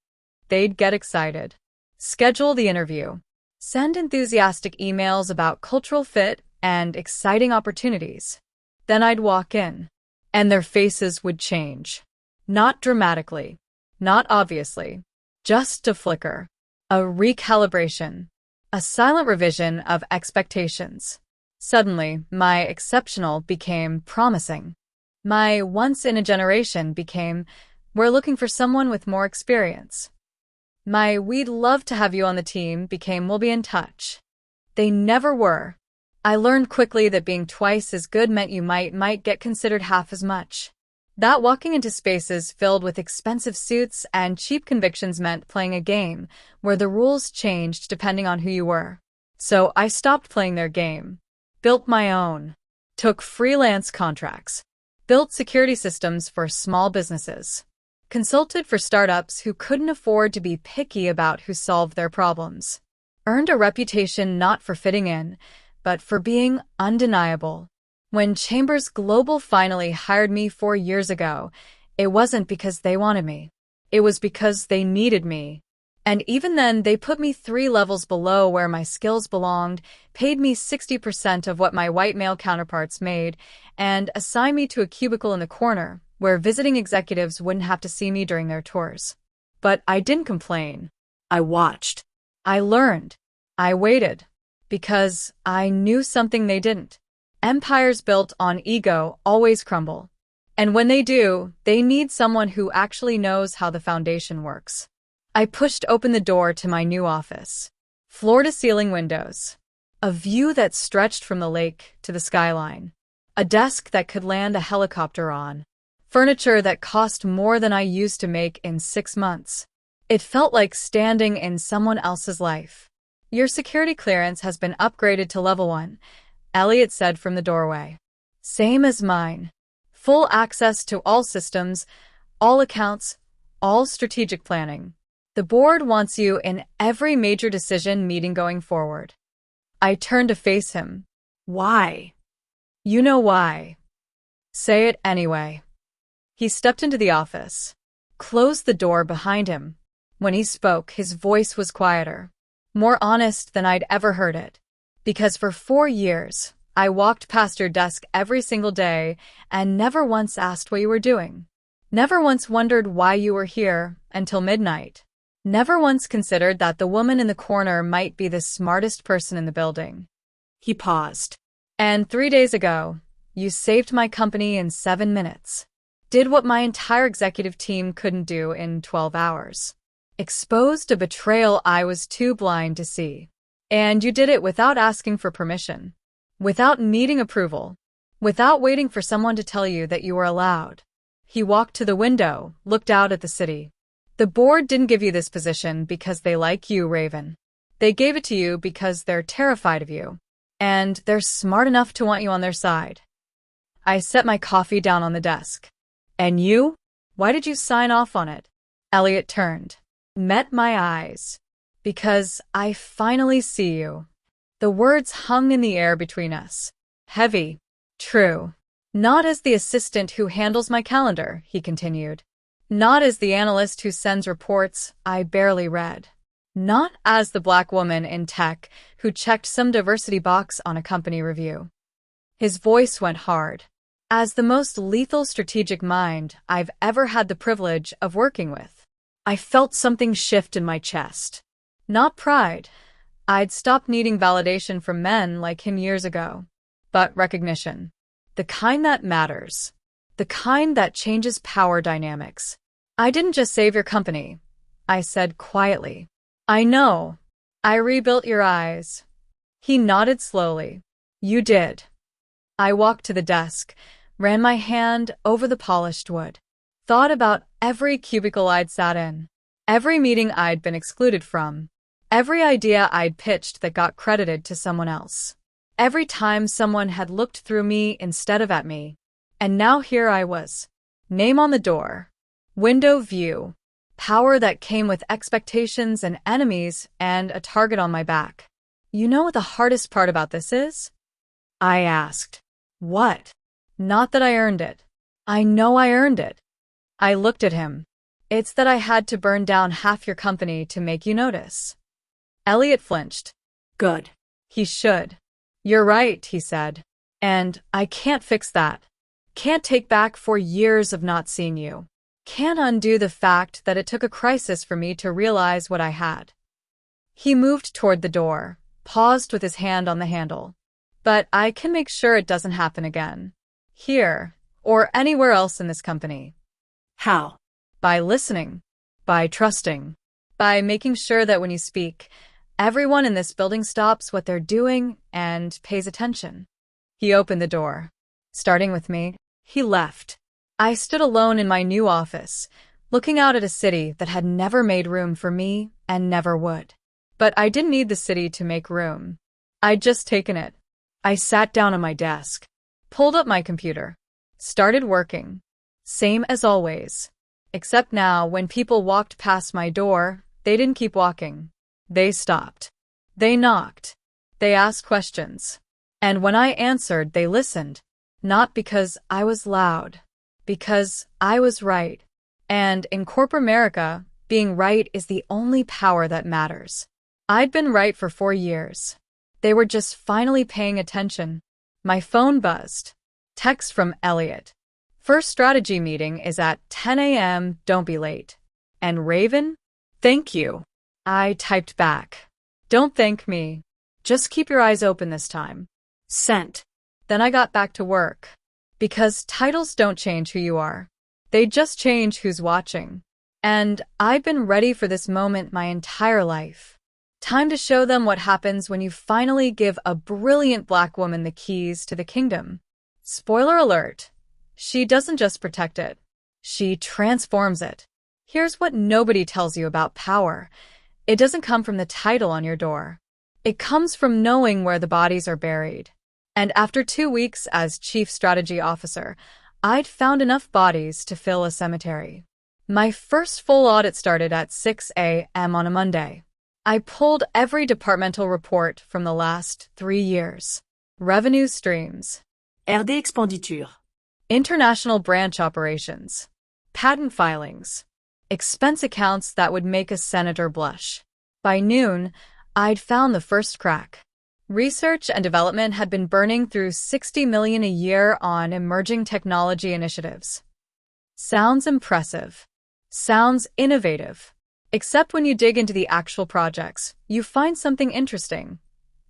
They'd get excited. Schedule the interview. Send enthusiastic emails about cultural fit and exciting opportunities. Then I'd walk in, and their faces would change. Not dramatically, not obviously, just a flicker, a recalibration, a silent revision of expectations. Suddenly, my exceptional became promising. My once in a generation became, we're looking for someone with more experience. My we'd love to have you on the team became, we'll be in touch. They never were. I learned quickly that being twice as good meant you might get considered half as much. That walking into spaces filled with expensive suits and cheap convictions meant playing a game where the rules changed depending on who you were. So I stopped playing their game. Built my own. Took freelance contracts. Built security systems for small businesses. Consulted for startups who couldn't afford to be picky about who solved their problems. Earned a reputation not for fitting in, but for being undeniable. When Chambers Global finally hired me 4 years ago, it wasn't because they wanted me. It was because they needed me. And even then, they put me 3 levels below where my skills belonged, paid me 60% of what my white male counterparts made, and assigned me to a cubicle in the corner, where visiting executives wouldn't have to see me during their tours. But I didn't complain. I watched. I learned. I waited. Because I knew something they didn't. Empires built on ego always crumble. And when they do, they need someone who actually knows how the foundation works. I pushed open the door to my new office. Floor-to-ceiling windows. A view that stretched from the lake to the skyline. A desk that could land a helicopter on. Furniture that cost more than I used to make in 6 months. It felt like standing in someone else's life. Your security clearance has been upgraded to level 1, Elliot said from the doorway. Same as mine. Full access to all systems, all accounts, all strategic planning. The board wants you in every major decision meeting going forward. I turned to face him. Why? You know why. Say it anyway. He stepped into the office, closed the door behind him. When he spoke, his voice was quieter, more honest than I'd ever heard it. Because for 4 years, I walked past your desk every single day and never once asked what you were doing. Never once wondered why you were here until midnight. Never once considered that the woman in the corner might be the smartest person in the building. He paused. And 3 days ago, you saved my company in 7 minutes. Did what my entire executive team couldn't do in 12 hours. Exposed a betrayal I was too blind to see. And you did it without asking for permission. Without needing approval. Without waiting for someone to tell you that you were allowed. He walked to the window, looked out at the city. The board didn't give you this position because they like you, Raven. They gave it to you because they're terrified of you. And they're smart enough to want you on their side. I set my coffee down on the desk. And you? Why did you sign off on it? Elliot turned. Met my eyes. Because I finally see you. The words hung in the air between us. Heavy. True. Not as the assistant who handles my calendar, he continued. Not as the analyst who sends reports I barely read. Not as the black woman in tech who checked some diversity box on a company review. His voice went hard. As the most lethal strategic mind I've ever had the privilege of working with. I felt something shift in my chest. Not pride. I'd stopped needing validation from men like him years ago. But recognition. The kind that matters. The kind that changes power dynamics. I didn't just save your company, I said quietly. I know. I rebuilt your eyes. He nodded slowly. You did. I walked to the desk, ran my hand over the polished wood. Thought about every cubicle I'd sat in. Every meeting I'd been excluded from. Every idea I'd pitched that got credited to someone else. Every time someone had looked through me instead of at me. And now here I was. Name on the door. Window view. Power that came with expectations and enemies and a target on my back. You know what the hardest part about this is? I asked. What? Not that I earned it. I know I earned it. I looked at him. It's that I had to burn down half your company to make you notice. Elliot flinched. Good. He should. You're right, he said. And I can't fix that. Can't take back 4 years of not seeing you. Can't undo the fact that it took a crisis for me to realize what I had. He moved toward the door, paused with his hand on the handle. But I can make sure it doesn't happen again. Here, or anywhere else in this company. How? By listening. By trusting. By making sure that when you speak, everyone in this building stops what they're doing and pays attention. He opened the door. Starting with me, he left. I stood alone in my new office, looking out at a city that had never made room for me and never would. But I didn't need the city to make room. I'd just taken it. I sat down at my desk, pulled up my computer, started working. Same as always. Except now, when people walked past my door, they didn't keep walking. They stopped. They knocked. They asked questions. And when I answered, they listened. Not because I was loud. Because I was right. And in corporate America, being right is the only power that matters. I'd been right for 4 years. They were just finally paying attention. My phone buzzed. Text from Elliot. First strategy meeting is at 10 a.m. Don't be late. And Raven? Thank you. I typed back. Don't thank me. Just keep your eyes open this time. Sent. Then I got back to work. Because titles don't change who you are. They just change who's watching. And I've been ready for this moment my entire life. Time to show them what happens when you finally give a brilliant black woman the keys to the kingdom. Spoiler alert. She doesn't just protect it. She transforms it. Here's what nobody tells you about power. It doesn't come from the title on your door. It comes from knowing where the bodies are buried. And after 2 weeks as Chief Strategy Officer, I'd found enough bodies to fill a cemetery. My first full audit started at 6 a.m. on a Monday. I pulled every departmental report from the last 3 years. Revenue streams. RD expenditure. International branch operations. Patent filings. Expense accounts that would make a senator blush. By noon, I'd found the first crack. Research and development had been burning through $60 million a year on emerging technology initiatives. Sounds impressive. Sounds innovative. Except when you dig into the actual projects, you find something interesting.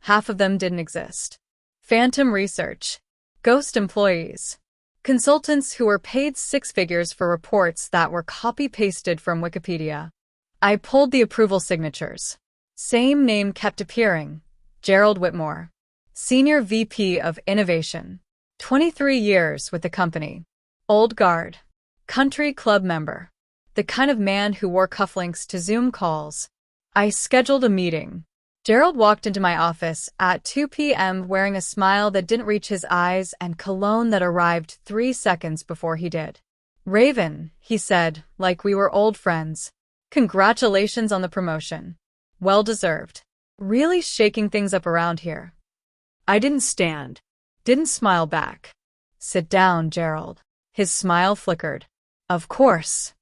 Half of them didn't exist. Phantom research. Ghost employees. Consultants who were paid 6 figures for reports that were copy-pasted from Wikipedia. I pulled the approval signatures. Same name kept appearing. Gerald Whitmore. Senior VP of Innovation. 23 years with the company. Old guard. Country club member. The kind of man who wore cufflinks to Zoom calls. I scheduled a meeting. Gerald walked into my office at 2 p.m. wearing a smile that didn't reach his eyes and cologne that arrived 3 seconds before he did. "Raven," he said, like we were old friends. "Congratulations on the promotion. Well deserved. Really shaking things up around here." I didn't stand. Didn't smile back. "Sit down, Gerald." His smile flickered. "Of course."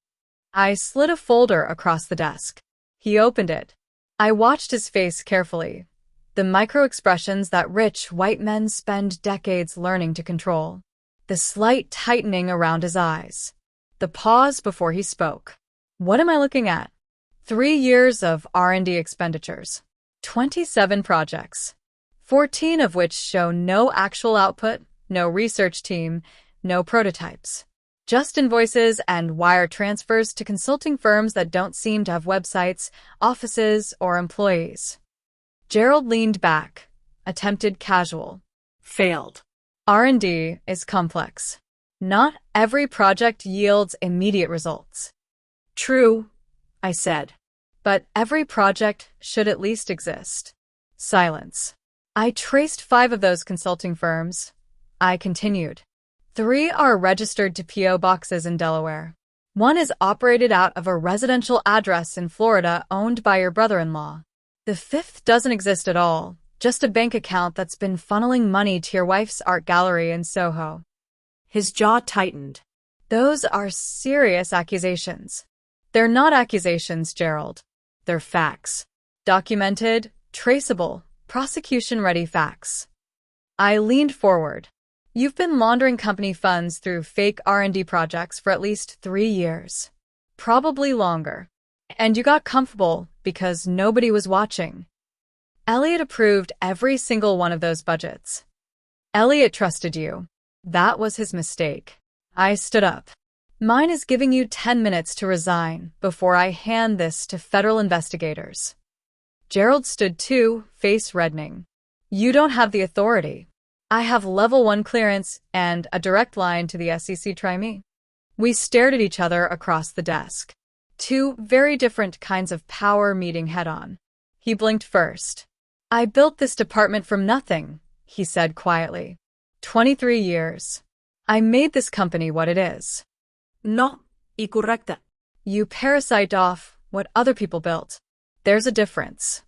I slid a folder across the desk. He opened it. I watched his face carefully. The micro-expressions that rich white men spend decades learning to control. The slight tightening around his eyes. The pause before he spoke. What am I looking at? 3 years of R&D expenditures. 27 projects. 14 of which show no actual output, no research team, no prototypes. Just invoices and wire transfers to consulting firms that don't seem to have websites, offices, or employees. Gerald leaned back, attempted casual. Failed. R&D is complex. Not every project yields immediate results. True, I said. But every project should at least exist. Silence. I traced 5 of those consulting firms. I continued. 3 are registered to P.O. boxes in Delaware. 1 is operated out of a residential address in Florida owned by your brother-in-law. The 5th doesn't exist at all, just a bank account that's been funneling money to your wife's art gallery in Soho. His jaw tightened. Those are serious accusations. They're not accusations, Gerald. They're facts. Documented, traceable, prosecution-ready facts. I leaned forward. You've been laundering company funds through fake R&D projects for at least 3 years. Probably longer. And you got comfortable because nobody was watching. Elliot approved every single one of those budgets. Elliot trusted you. That was his mistake. I stood up. Mine is giving you 10 minutes to resign before I hand this to federal investigators. Gerald stood too, face reddening. You don't have the authority. I have level 1 clearance and a direct line to the SEC. Try me. We stared at each other across the desk. 2 very different kinds of power meeting head-on. He blinked first. I built this department from nothing, he said quietly. 23 years. I made this company what it is. No, y correcta. You parasite off what other people built. There's a difference.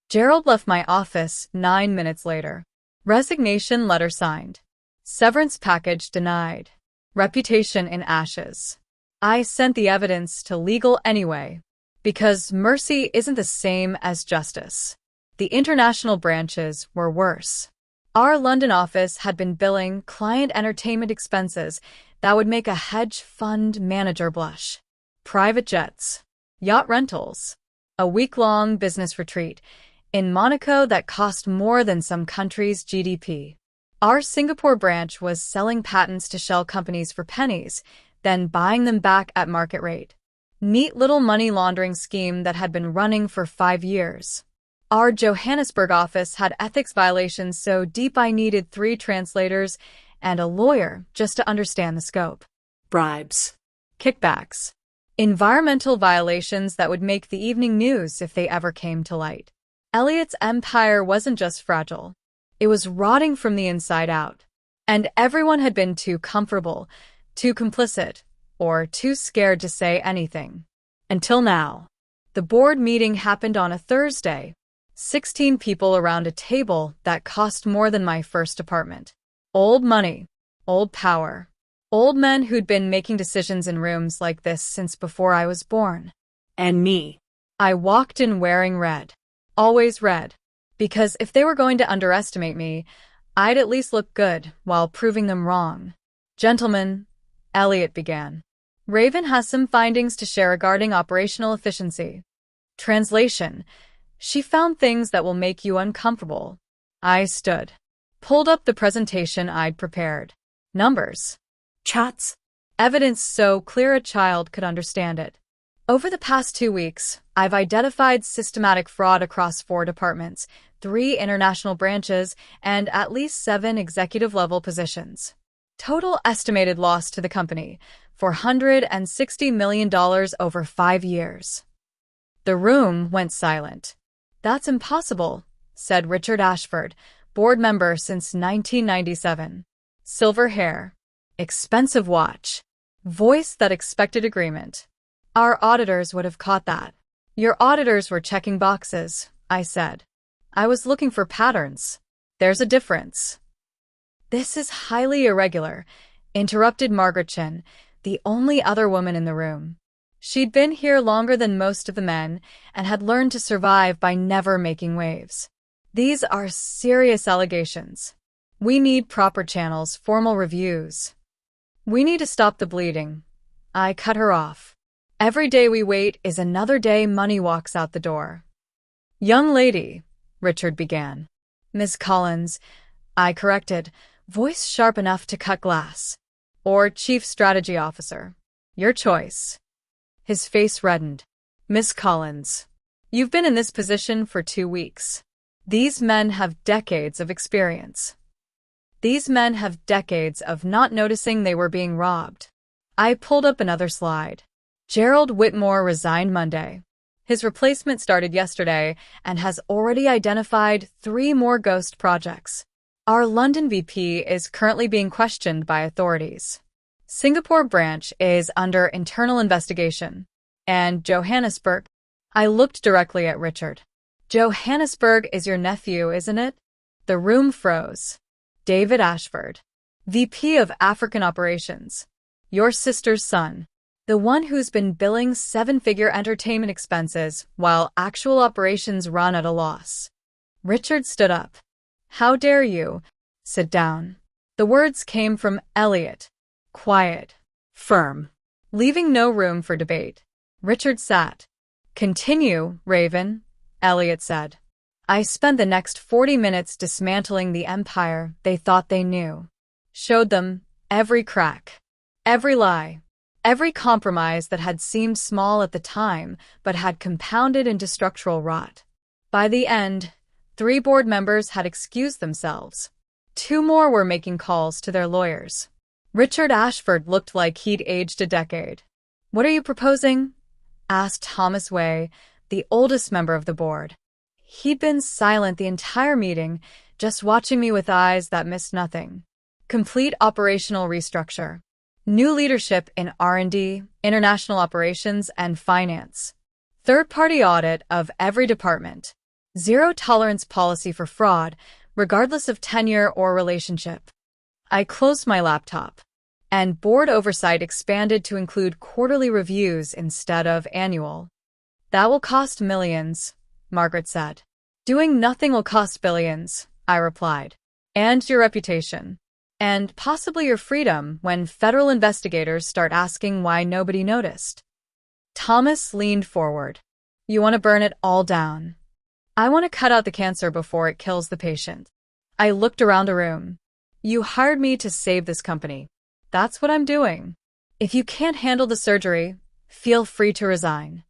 Gerald left my office 9 minutes later. Resignation letter signed. Severance package denied. Reputation in ashes. I sent the evidence to legal anyway, because mercy isn't the same as justice. The international branches were worse. Our London office had been billing client entertainment expenses that would make a hedge fund manager blush. Private jets, yacht rentals, a week-long business retreat in Monaco that cost more than some countries' GDP. Our Singapore branch was selling patents to shell companies for pennies, then buying them back at market rate. Neat little money laundering scheme that had been running for 5 years. Our Johannesburg office had ethics violations so deep I needed 3 translators and a lawyer just to understand the scope. Bribes. Kickbacks. Environmental violations that would make the evening news if they ever came to light. Elliot's empire wasn't just fragile. It was rotting from the inside out. And everyone had been too comfortable, too complicit, or too scared to say anything. Until now. The board meeting happened on a Thursday. 16 people around a table that cost more than my first apartment. Old money. Old power. Old men who'd been making decisions in rooms like this since before I was born. And me. I walked in wearing red. Always red. Because if they were going to underestimate me, I'd at least look good while proving them wrong. Gentlemen, Elliot began. Raven has some findings to share regarding operational efficiency. Translation. She found things that will make you uncomfortable. I stood. Pulled up the presentation I'd prepared. Numbers. Chats. Evidence so clear a child could understand it. Over the past 2 weeks, I've identified systematic fraud across 4 departments, 3 international branches, and at least 7 executive-level positions. Total estimated loss to the company, $460 million over 5 years. The room went silent. That's impossible, said Richard Ashford, board member since 1997. Silver hair. Expensive watch. Voice that expected agreement. Our auditors would have caught that. Your auditors were checking boxes, I said. I was looking for patterns. There's a difference. This is highly irregular, interrupted Margaret Chin, the only other woman in the room. She'd been here longer than most of the men and had learned to survive by never making waves. These are serious allegations. We need proper channels, formal reviews. We need to stop the bleeding. I cut her off. Every day we wait is another day money walks out the door. Young lady, Richard began. Miss Collins, I corrected, voice sharp enough to cut glass. Or Chief Strategy Officer. Your choice. His face reddened. Miss Collins, you've been in this position for 2 weeks. These men have decades of experience. These men have decades of not noticing they were being robbed. I pulled up another slide. Gerald Whitmore resigned Monday. His replacement started yesterday and has already identified 3 more ghost projects. Our London VP is currently being questioned by authorities. Singapore branch is under internal investigation. And Johannesburg. I looked directly at Richard. Johannesburg is your nephew, isn't it? The room froze. David Ashford, VP of African Operations. Your sister's son. The one who's been billing 7-figure entertainment expenses while actual operations run at a loss. Richard stood up. How dare you? Sit down. The words came from Elliot. Quiet. Firm. Leaving no room for debate. Richard sat. Continue, Raven, Elliot said. I spent the next 40 minutes dismantling the empire they thought they knew. Showed them every crack, every lie, every compromise that had seemed small at the time but had compounded into structural rot. By the end, 3 board members had excused themselves. 2 more were making calls to their lawyers. Richard Ashford looked like he'd aged a decade. What are you proposing? Asked Thomas Way, the oldest member of the board. He'd been silent the entire meeting, just watching me with eyes that missed nothing. Complete operational restructure. New leadership in R&D, international operations, and finance. Third-party audit of every department. Zero-tolerance policy for fraud, regardless of tenure or relationship. I closed my laptop. And board oversight expanded to include quarterly reviews instead of annual. That will cost millions, Margaret said. Doing nothing will cost billions, I replied. And your reputation. And possibly your freedom when federal investigators start asking why nobody noticed. Thomas leaned forward. You want to burn it all down. I want to cut out the cancer before it kills the patient. I looked around the room. You hired me to save this company. That's what I'm doing. If you can't handle the surgery, feel free to resign.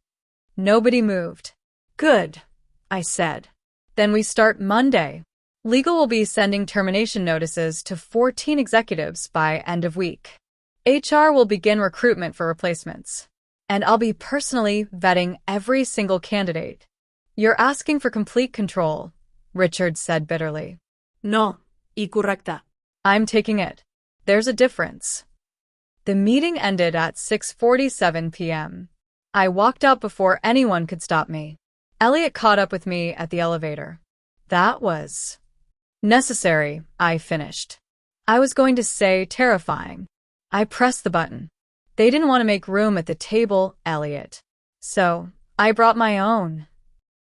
Nobody moved. Good, I said. Then we start Monday. Legal will be sending termination notices to 14 executives by end of week. HR will begin recruitment for replacements. And I'll be personally vetting every single candidate. You're asking for complete control, Richard said bitterly. No, y correcta. I'm taking it. There's a difference. The meeting ended at 6:47 p.m. I walked out before anyone could stop me. Elliot caught up with me at the elevator. That was necessary, I finished. I was going to say terrifying. I pressed the button. They didn't want to make room at the table, Elliot. So, I brought my own.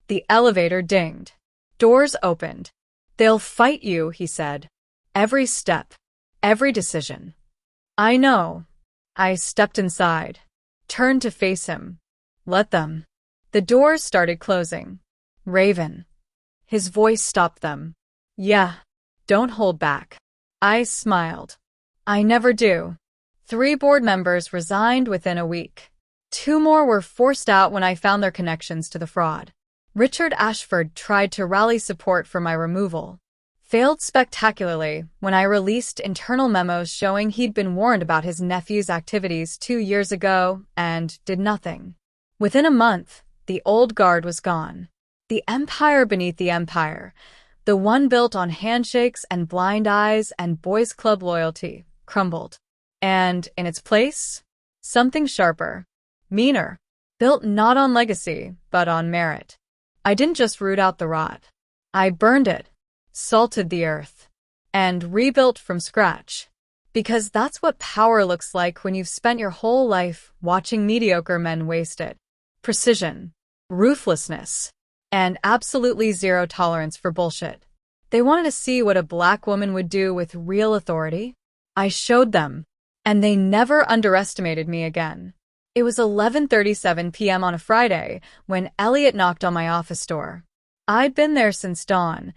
The elevator dinged. Doors opened. They'll fight you, he said. Every step. Every decision. I know. I stepped inside. Turned to face him. Let them. The doors started closing. Raven. His voice stopped them. Yeah. Don't hold back. I smiled. I never do. 3 board members resigned within a week. 2 more were forced out when I found their connections to the fraud. Richard Ashford tried to rally support for my removal. Failed spectacularly when I released internal memos showing he'd been warned about his nephew's activities 2 years ago and did nothing. Within a month, the old guard was gone. The empire beneath the empire, the one built on handshakes and blind eyes and boys' club loyalty, crumbled. And in its place, something sharper, meaner, built not on legacy, but on merit. I didn't just root out the rot. I burned it, salted the earth, and rebuilt from scratch. Because that's what power looks like when you've spent your whole life watching mediocre men waste it. Precision, ruthlessness, and absolutely zero tolerance for bullshit. They wanted to see what a black woman would do with real authority. I showed them. And they never underestimated me again. It was 11:37 p.m. on a Friday when Elliot knocked on my office door. I'd been there since dawn,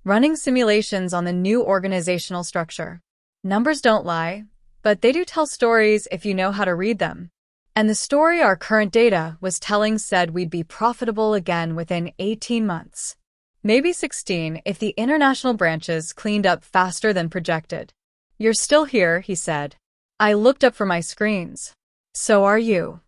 running simulations on the new organizational structure. Numbers don't lie, but they do tell stories if you know how to read them. And the story our current data was telling said we'd be profitable again within 18 months. Maybe 16 if the international branches cleaned up faster than projected. You're still here, he said. I looked up from my screens. So are you.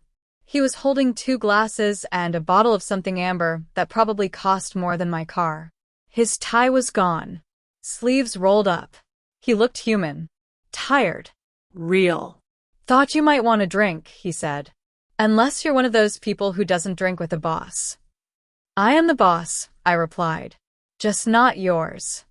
He was holding 2 glasses and a bottle of something amber that probably cost more than my car. His tie was gone. Sleeves rolled up. He looked human. Tired. Real. Thought you might want a drink, he said. Unless you're one of those people who doesn't drink with a boss. I am the boss, I replied. Just not yours.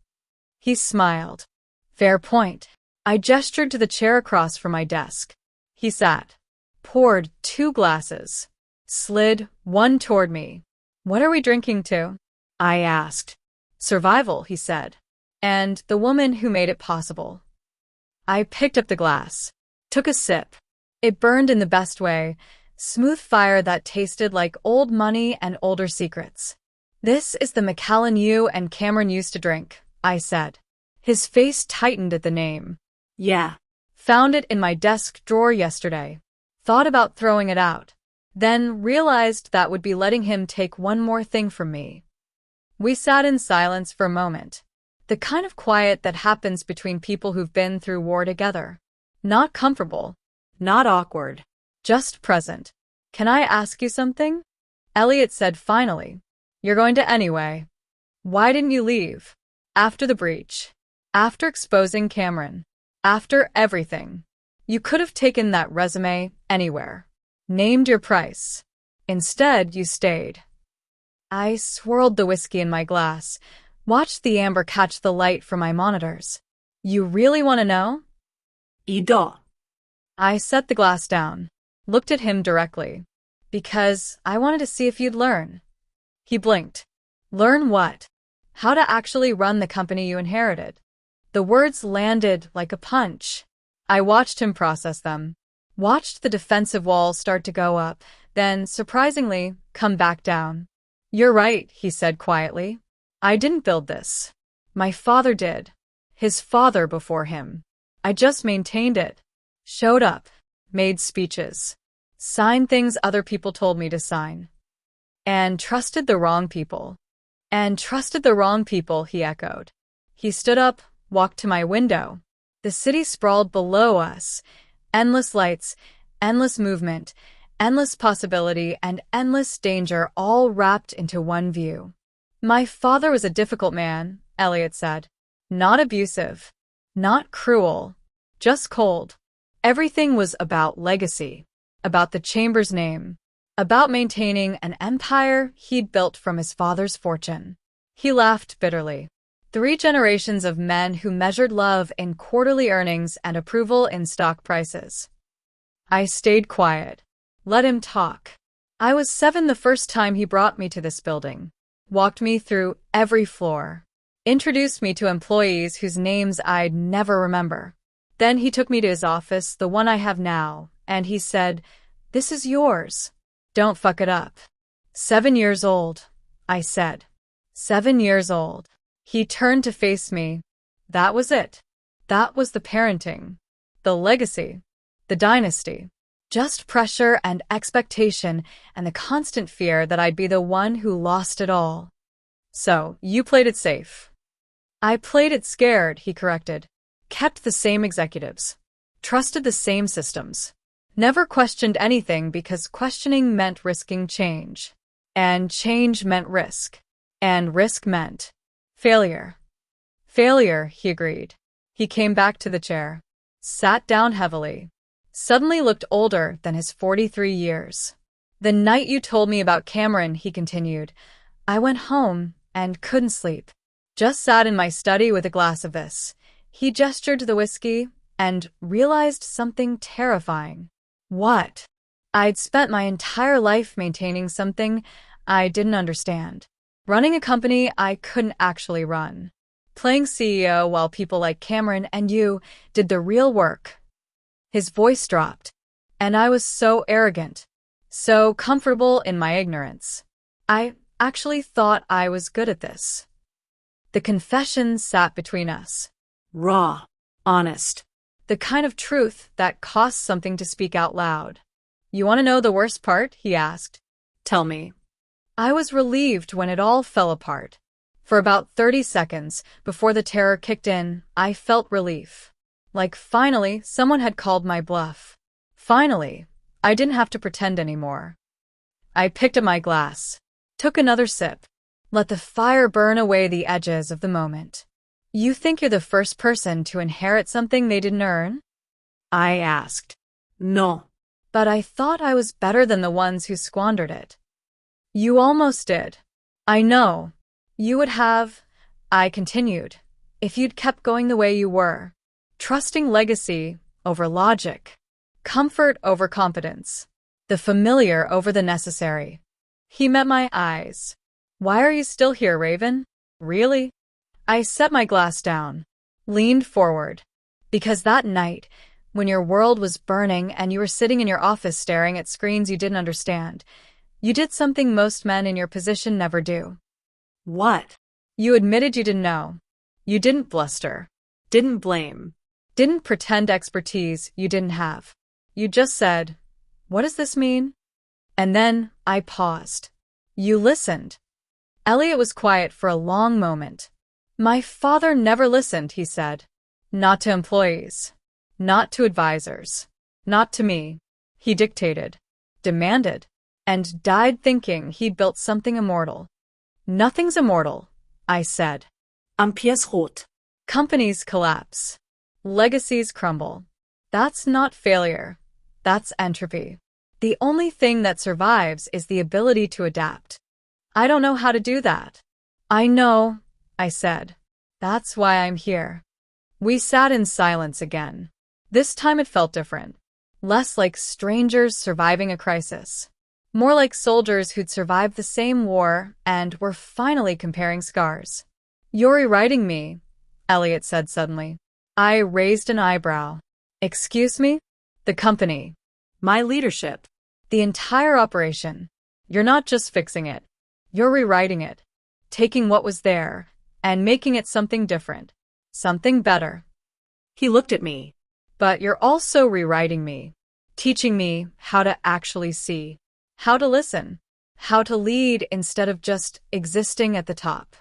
He smiled. Fair point. I gestured to the chair across from my desk. He sat, poured 2 glasses, slid one toward me. What are we drinking to? I asked. Survival, he said. And the woman who made it possible. I picked up the glass, took a sip. It burned in the best way, smooth fire that tasted like old money and older secrets. This is the Macallan you and Cameron used to drink, I said. His face tightened at the name. Yeah. Found it in my desk drawer yesterday. Thought about throwing it out. Then realized that would be letting him take one more thing from me. We sat in silence for a moment. The kind of quiet that happens between people who've been through war together. Not comfortable. Not awkward. Just present. Can I ask you something? Elliot said finally. You're going to anyway. Why didn't you leave? After the breach. After exposing Cameron. After everything. You could have taken that resume anywhere. Named your price. Instead, you stayed. I swirled the whiskey in my glass, watched the amber catch the light from my monitors. You really want to know? Ido. I set the glass down, looked at him directly. Because I wanted to see if you'd learn. He blinked. Learn what? How to actually run the company you inherited. The words landed like a punch. I watched him process them. Watched the defensive wall start to go up, then, surprisingly, come back down. You're right, he said quietly. I didn't build this. My father did. His father before him. I just maintained it. Showed up. Made speeches. Signed things other people told me to sign. And trusted the wrong people. And trusted the wrong people, he echoed. He stood up, walked to my window. The city sprawled below us. Endless lights, endless movement, endless possibility, and endless danger all wrapped into one view. My father was a difficult man, Elliot said. Not abusive. Not cruel. Just cold. Everything was about legacy. About the Chambers name. About maintaining an empire he'd built from his father's fortune. He laughed bitterly. 3 generations of men who measured love in quarterly earnings and approval in stock prices. I stayed quiet. Let him talk. I was 7 the first time he brought me to this building. Walked me through every floor. Introduced me to employees whose names I'd never remember. Then he took me to his office, the one I have now, and he said, "This is yours. Don't fuck it up." 7 years old, I said. 7 years old. He turned to face me. That was it. That was the parenting. The legacy. The dynasty. Just pressure and expectation and the constant fear that I'd be the one who lost it all. So, you played it safe. I played it scared, he corrected. Kept the same executives. Trusted the same systems. Never questioned anything because questioning meant risking change. And change meant risk. And risk meant failure. Failure, he agreed. He came back to the chair. Sat down heavily. Suddenly looked older than his 43 years. The night you told me about Cameron, he continued, I went home and couldn't sleep. Just sat in my study with a glass of this. He gestured to the whiskey and realized something terrifying. What? I'd spent my entire life maintaining something I didn't understand. Running a company I couldn't actually run. Playing CEO while people like Cameron and you did the real work. His voice dropped, and I was so arrogant, so comfortable in my ignorance. I actually thought I was good at this. The confession sat between us. Raw, honest. The kind of truth that costs something to speak out loud. You want to know the worst part? He asked. Tell me. I was relieved when it all fell apart. For about 30 seconds, before the terror kicked in, I felt relief. Like finally, someone had called my bluff. Finally, I didn't have to pretend anymore. I picked up my glass. Took another sip. Let the fire burn away the edges of the moment. You think you're the first person to inherit something they didn't earn? I asked. No. But I thought I was better than the ones who squandered it. You almost did. I know. You would have, I continued, if you'd kept going the way you were. Trusting legacy over logic. Comfort over confidence. The familiar over the necessary. He met my eyes. Why are you still here, Raven? Really? I set my glass down. Leaned forward. Because that night, when your world was burning and you were sitting in your office staring at screens you didn't understand, you did something most men in your position never do. What? You admitted you didn't know. You didn't bluster. Didn't blame. Didn't pretend expertise you didn't have. You just said, what does this mean? And then I paused. You listened. Elliot was quiet for a long moment. My father never listened, he said. Not to employees. Not to advisors. Not to me. He dictated. Demanded. And died thinking he'd built something immortal. Nothing's immortal, I said. Empires rot. Companies collapse. Legacies crumble. That's not failure. That's entropy. The only thing that survives is the ability to adapt. I don't know how to do that. I know, I said. That's why I'm here. We sat in silence again. This time it felt different. Less like strangers surviving a crisis. More like soldiers who'd survived the same war and were finally comparing scars. You're rewriting me, Elliot said suddenly. I raised an eyebrow. Excuse me? The company. My leadership. The entire operation. You're not just fixing it. You're rewriting it. Taking what was there and making it something different. Something better. He looked at me. But you're also rewriting me. Teaching me how to actually see. How to listen. How to lead instead of just existing at the top.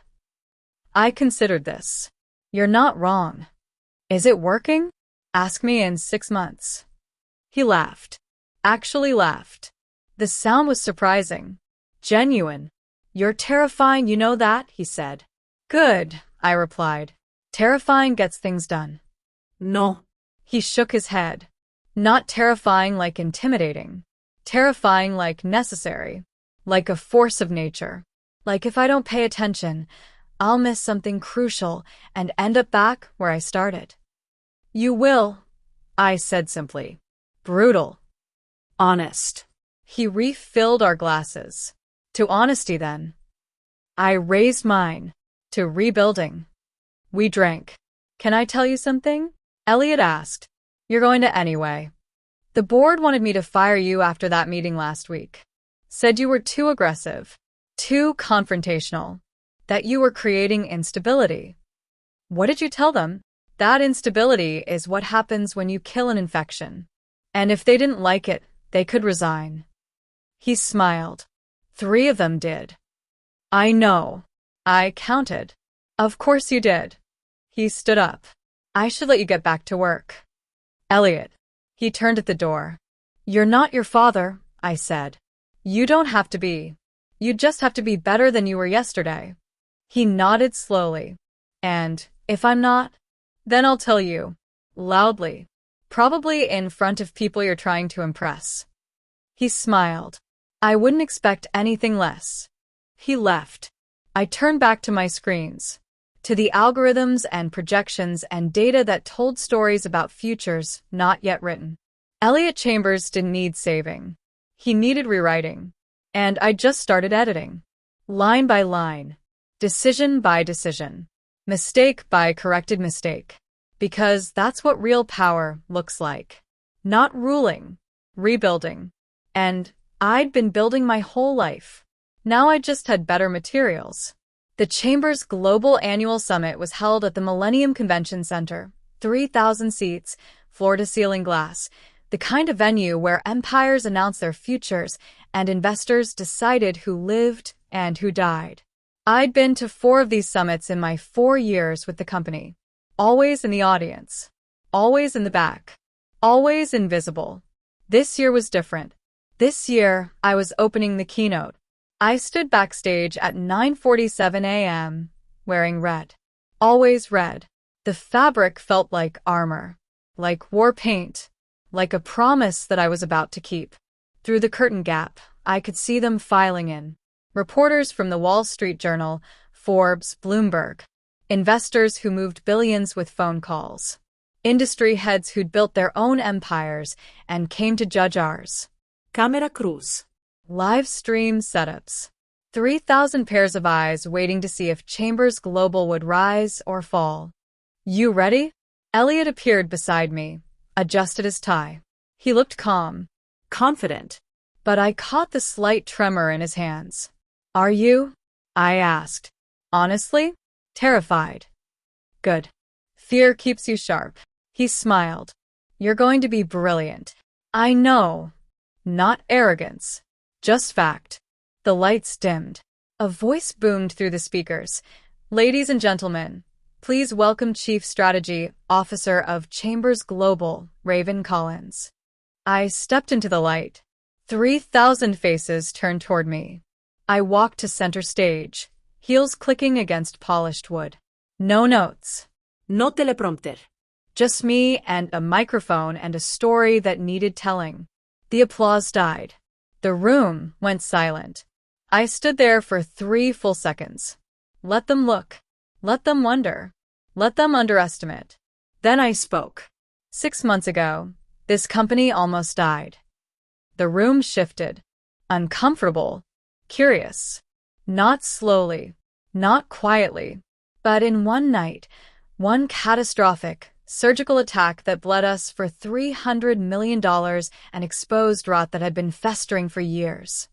I considered this. You're not wrong. Is it working? Ask me in 6 months. He laughed. Actually laughed. The sound was surprising. Genuine. You're terrifying, you know that, he said. Good, I replied. Terrifying gets things done. No. He shook his head. Not terrifying like intimidating. Terrifying like necessary. Like a force of nature. Like if I don't pay attention, I'll miss something crucial and end up back where I started. You will, I said simply. Brutal. Honest. He refilled our glasses. To honesty, then. I raised mine. To rebuilding. We drank. Can I tell you something? Elliot asked. You're going to anyway. The board wanted me to fire you after that meeting last week. Said you were too aggressive. Too confrontational. That you were creating instability. What did you tell them? That instability is what happens when you kill an infection. And if they didn't like it, they could resign. He smiled. 3 of them did. I know. I counted. Of course you did. He stood up. I should let you get back to work. Elliot. He turned at the door. You're not your father, I said. You don't have to be. You just have to be better than you were yesterday. He nodded slowly. And, if I'm not, then I'll tell you. Loudly. Probably in front of people you're trying to impress. He smiled. I wouldn't expect anything less. He left. I turned back to my screens. To the algorithms and projections and data that told stories about futures not yet written. Elliot Chambers didn't need saving. He needed rewriting. And I just started editing. Line by line. Decision by decision. Mistake by corrected mistake. Because that's what real power looks like. Not ruling. Rebuilding. And I'd been building my whole life. Now I just had better materials. The Chambers Global Annual Summit was held at the Millennium Convention Center, 3,000 seats, floor-to-ceiling glass, the kind of venue where empires announced their futures and investors decided who lived and who died. I'd been to 4 of these summits in my 4 years with the company. Always in the audience. Always in the back. Always invisible. This year was different. This year, I was opening the keynote. I stood backstage at 9:47 a.m., wearing red. Always red. The fabric felt like armor, like war paint, like a promise that I was about to keep. Through the curtain gap, I could see them filing in. Reporters from the Wall Street Journal, Forbes, Bloomberg. Investors who moved billions with phone calls. Industry heads who'd built their own empires and came to judge ours. Camera Cruz. Live stream setups. 3,000 pairs of eyes waiting to see if Chambers Global would rise or fall. You ready? Elliot appeared beside me, adjusted his tie. He looked calm. Confident. But I caught the slight tremor in his hands. Are you? I asked. Honestly? Terrified. Good. Fear keeps you sharp. He smiled. You're going to be brilliant. I know. Not arrogance. Just fact. The lights dimmed. A voice boomed through the speakers. Ladies and gentlemen, please welcome Chief Strategy Officer of Chambers Global, Raven Collins. I stepped into the light. 3,000 faces turned toward me. I walked to center stage, heels clicking against polished wood. No notes. No teleprompter. Just me and a microphone and a story that needed telling. The applause died. The room went silent. I stood there for 3 full seconds. Let them look. Let them wonder. Let them underestimate. Then I spoke. 6 months ago, this company almost died. The room shifted. Uncomfortable. Curious. Not slowly. Not quietly. But in one night, one catastrophic, surgical attack that bled us for $300 million and exposed rot that had been festering for years.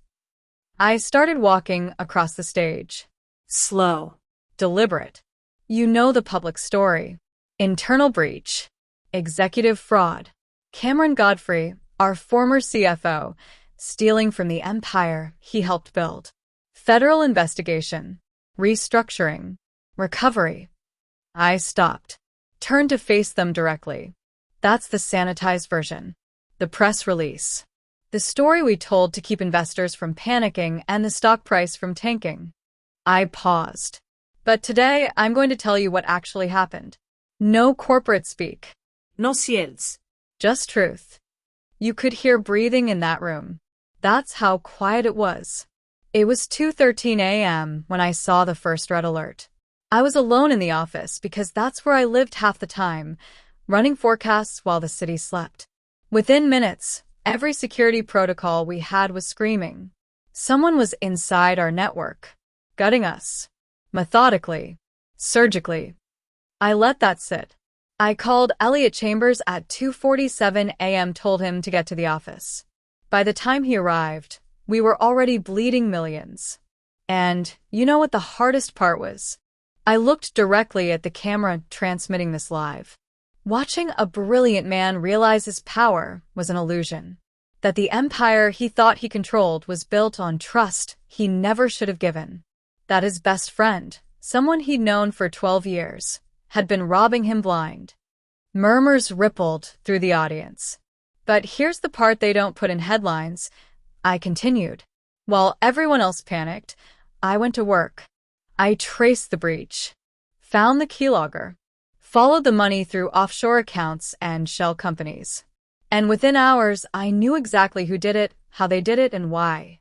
I started walking across the stage. Slow. Deliberate. You know the public story. Internal breach. Executive fraud. Cameron Godfrey, our former CFO, stealing from the empire he helped build. Federal investigation. Restructuring. Recovery. I stopped, turned to face them directly. That's the sanitized version. The press release. The story we told to keep investors from panicking and the stock price from tanking. I paused. But today, I'm going to tell you what actually happened. No corporate speak. No cielos. Just truth. You could hear breathing in that room. That's how quiet it was. It was 2:13 a.m. when I saw the first red alert. I was alone in the office because that's where I lived half the time, running forecasts while the city slept. Within minutes, every security protocol we had was screaming. Someone was inside our network, gutting us. Methodically. Surgically. I let that sit. I called Elliot Chambers at 2:47 a.m. told him to get to the office. By the time he arrived, we were already bleeding millions. And you know what the hardest part was? I looked directly at the camera transmitting this live. Watching a brilliant man realize his power was an illusion. That the empire he thought he controlled was built on trust he never should have given. That his best friend, someone he'd known for 12 years, had been robbing him blind. Murmurs rippled through the audience. But here's the part they don't put in headlines. I continued. While everyone else panicked, I went to work. I traced the breach, found the keylogger, followed the money through offshore accounts and shell companies. And within hours, I knew exactly who did it, how they did it, and why.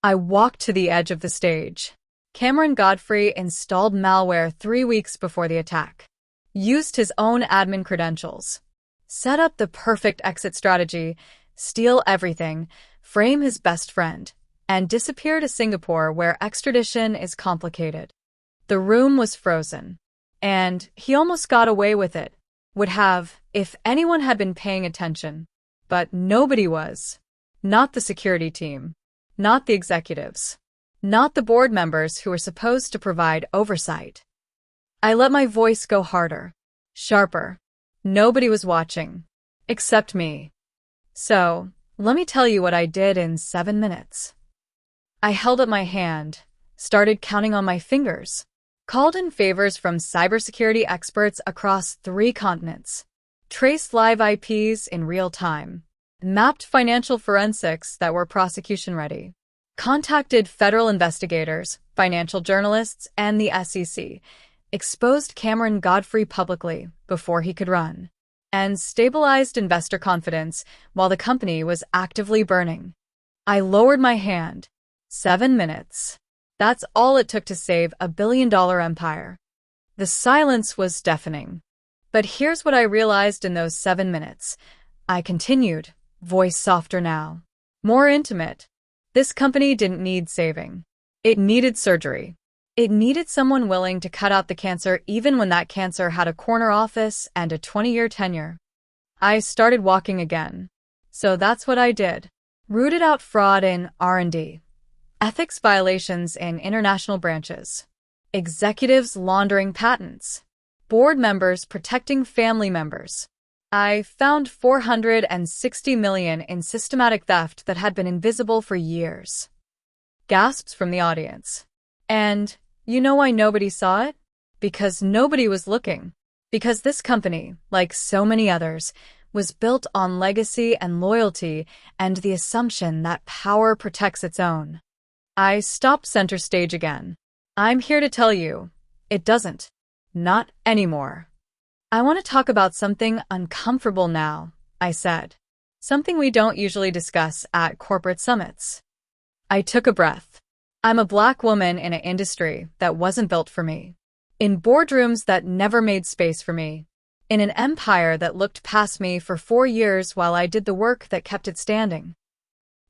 I walked to the edge of the stage. Cameron Godfrey installed malware 3 weeks before the attack, used his own admin credentials, set up the perfect exit strategy, steal everything, frame his best friend, and disappear to Singapore where extradition is complicated. The room was frozen, and he almost got away with it. Would have, if anyone had been paying attention. But nobody was. Not the security team. Not the executives. Not the board members who were supposed to provide oversight. I let my voice go harder, sharper. Nobody was watching. Except me. So, let me tell you what I did in 7 minutes. I held up my hand, started counting on my fingers, called in favors from cybersecurity experts across 3 continents, traced live IPs in real time, mapped financial forensics that were prosecution-ready, contacted federal investigators, financial journalists, and the SEC, exposed Cameron Godfrey publicly before he could run, and stabilized investor confidence while the company was actively burning. I lowered my hand. 7 minutes. That's all it took to save a billion-dollar empire. The silence was deafening. But here's what I realized in those 7 minutes. I continued, voice softer now, more intimate. This company didn't need saving. It needed surgery. It needed someone willing to cut out the cancer even when that cancer had a corner office and a 20-year tenure. I started walking again. So that's what I did. Rooted out fraud in R&D. Ethics violations in international branches. Executives laundering patents. Board members protecting family members. I found $460 million in systematic theft that had been invisible for years. Gasps from the audience. And you know why nobody saw it? Because nobody was looking. Because this company, like so many others, was built on legacy and loyalty and the assumption that power protects its own. I stopped center stage again. I'm here to tell you, it doesn't. Not anymore. I want to talk about something uncomfortable now, I said. Something we don't usually discuss at corporate summits. I took a breath. I'm a Black woman in an industry that wasn't built for me. In boardrooms that never made space for me. In an empire that looked past me for 4 years while I did the work that kept it standing.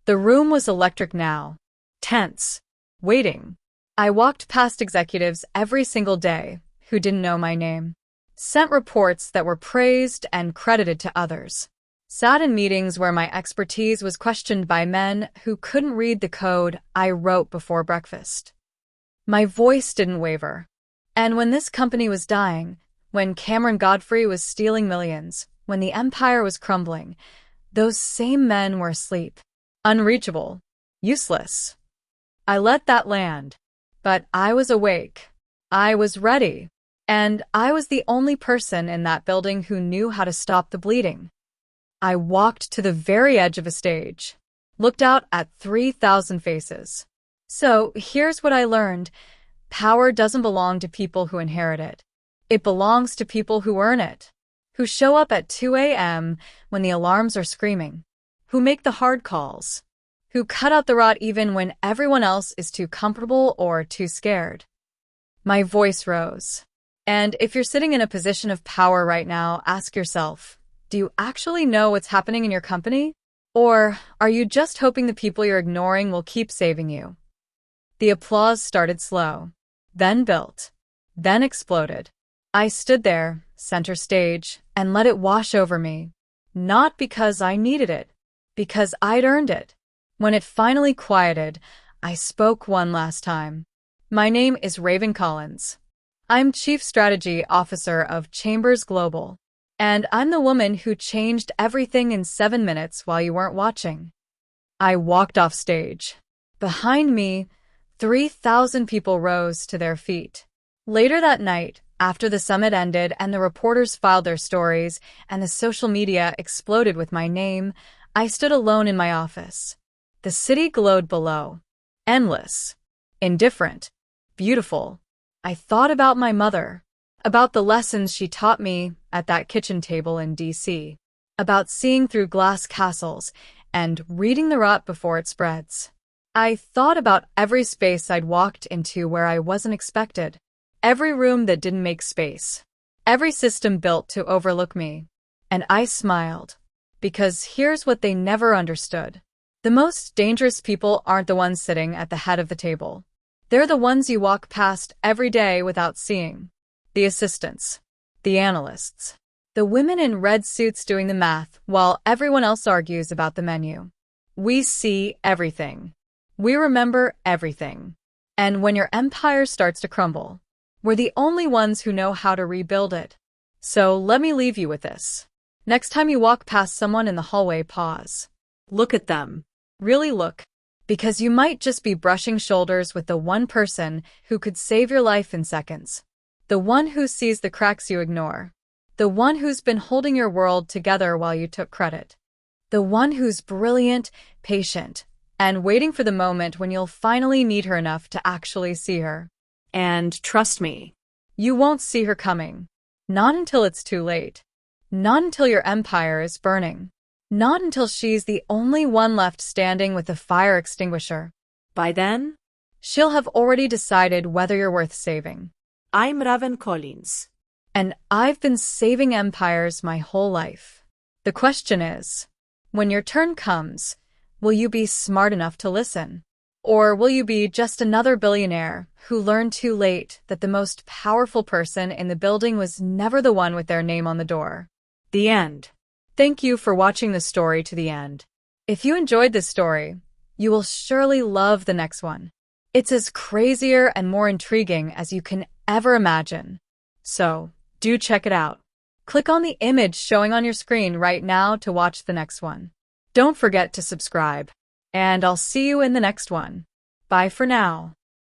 The room was electric now. Tense. Waiting. I walked past executives every single day who didn't know my name. Sent reports that were praised and credited to others. Sat in meetings where my expertise was questioned by men who couldn't read the code I wrote before breakfast. My voice didn't waver. And when this company was dying, when Cameron Godfrey was stealing millions, when the empire was crumbling, those same men were asleep. Unreachable. Useless. I let that land. But I was awake. I was ready. And I was the only person in that building who knew how to stop the bleeding. I walked to the very edge of a stage, looked out at 3,000 faces. So here's what I learned. Power doesn't belong to people who inherit it. It belongs to people who earn it, who show up at 2 a.m. when the alarms are screaming, who make the hard calls, who cut out the rot even when everyone else is too comfortable or too scared. My voice rose. And if you're sitting in a position of power right now, ask yourself, do you actually know what's happening in your company? Or are you just hoping the people you're ignoring will keep saving you? The applause started slow, then built, then exploded. I stood there, center stage, and let it wash over me. Not because I needed it, because I'd earned it. When it finally quieted, I spoke one last time. My name is Raven Collins. I'm Chief Strategy Officer of Chambers Global, and I'm the woman who changed everything in 7 minutes while you weren't watching. I walked off stage. Behind me, 3,000 people rose to their feet. Later that night, after the summit ended and the reporters filed their stories and the social media exploded with my name, I stood alone in my office. The city glowed below. Endless. Indifferent. Beautiful. I thought about my mother. About the lessons she taught me at that kitchen table in D.C. About seeing through glass castles and reading the rot before it spreads. I thought about every space I'd walked into where I wasn't expected. Every room that didn't make space. Every system built to overlook me. And I smiled. Because here's what they never understood. The most dangerous people aren't the ones sitting at the head of the table. They're the ones you walk past every day without seeing. The assistants. The analysts. The women in red suits doing the math while everyone else argues about the menu. We see everything. We remember everything. And when your empire starts to crumble, we're the only ones who know how to rebuild it. So let me leave you with this. Next time you walk past someone in the hallway, pause. Look at them. Really look. Because you might just be brushing shoulders with the one person who could save your life in seconds. The one who sees the cracks you ignore. The one who's been holding your world together while you took credit. The one who's brilliant, patient, and waiting for the moment when you'll finally need her enough to actually see her. And trust me, you won't see her coming. Not until it's too late. Not until your empire is burning. Not until she's the only one left standing with a fire extinguisher. By then, she'll have already decided whether you're worth saving. I'm Raven Collins. And I've been saving empires my whole life. The question is, when your turn comes, will you be smart enough to listen? Or will you be just another billionaire who learned too late that the most powerful person in the building was never the one with their name on the door? The end. Thank you for watching the story to the end. If you enjoyed this story, you will surely love the next one. It's as crazier and more intriguing as you can ever imagine. So, do check it out. Click on the image showing on your screen right now to watch the next one. Don't forget to subscribe. And I'll see you in the next one. Bye for now.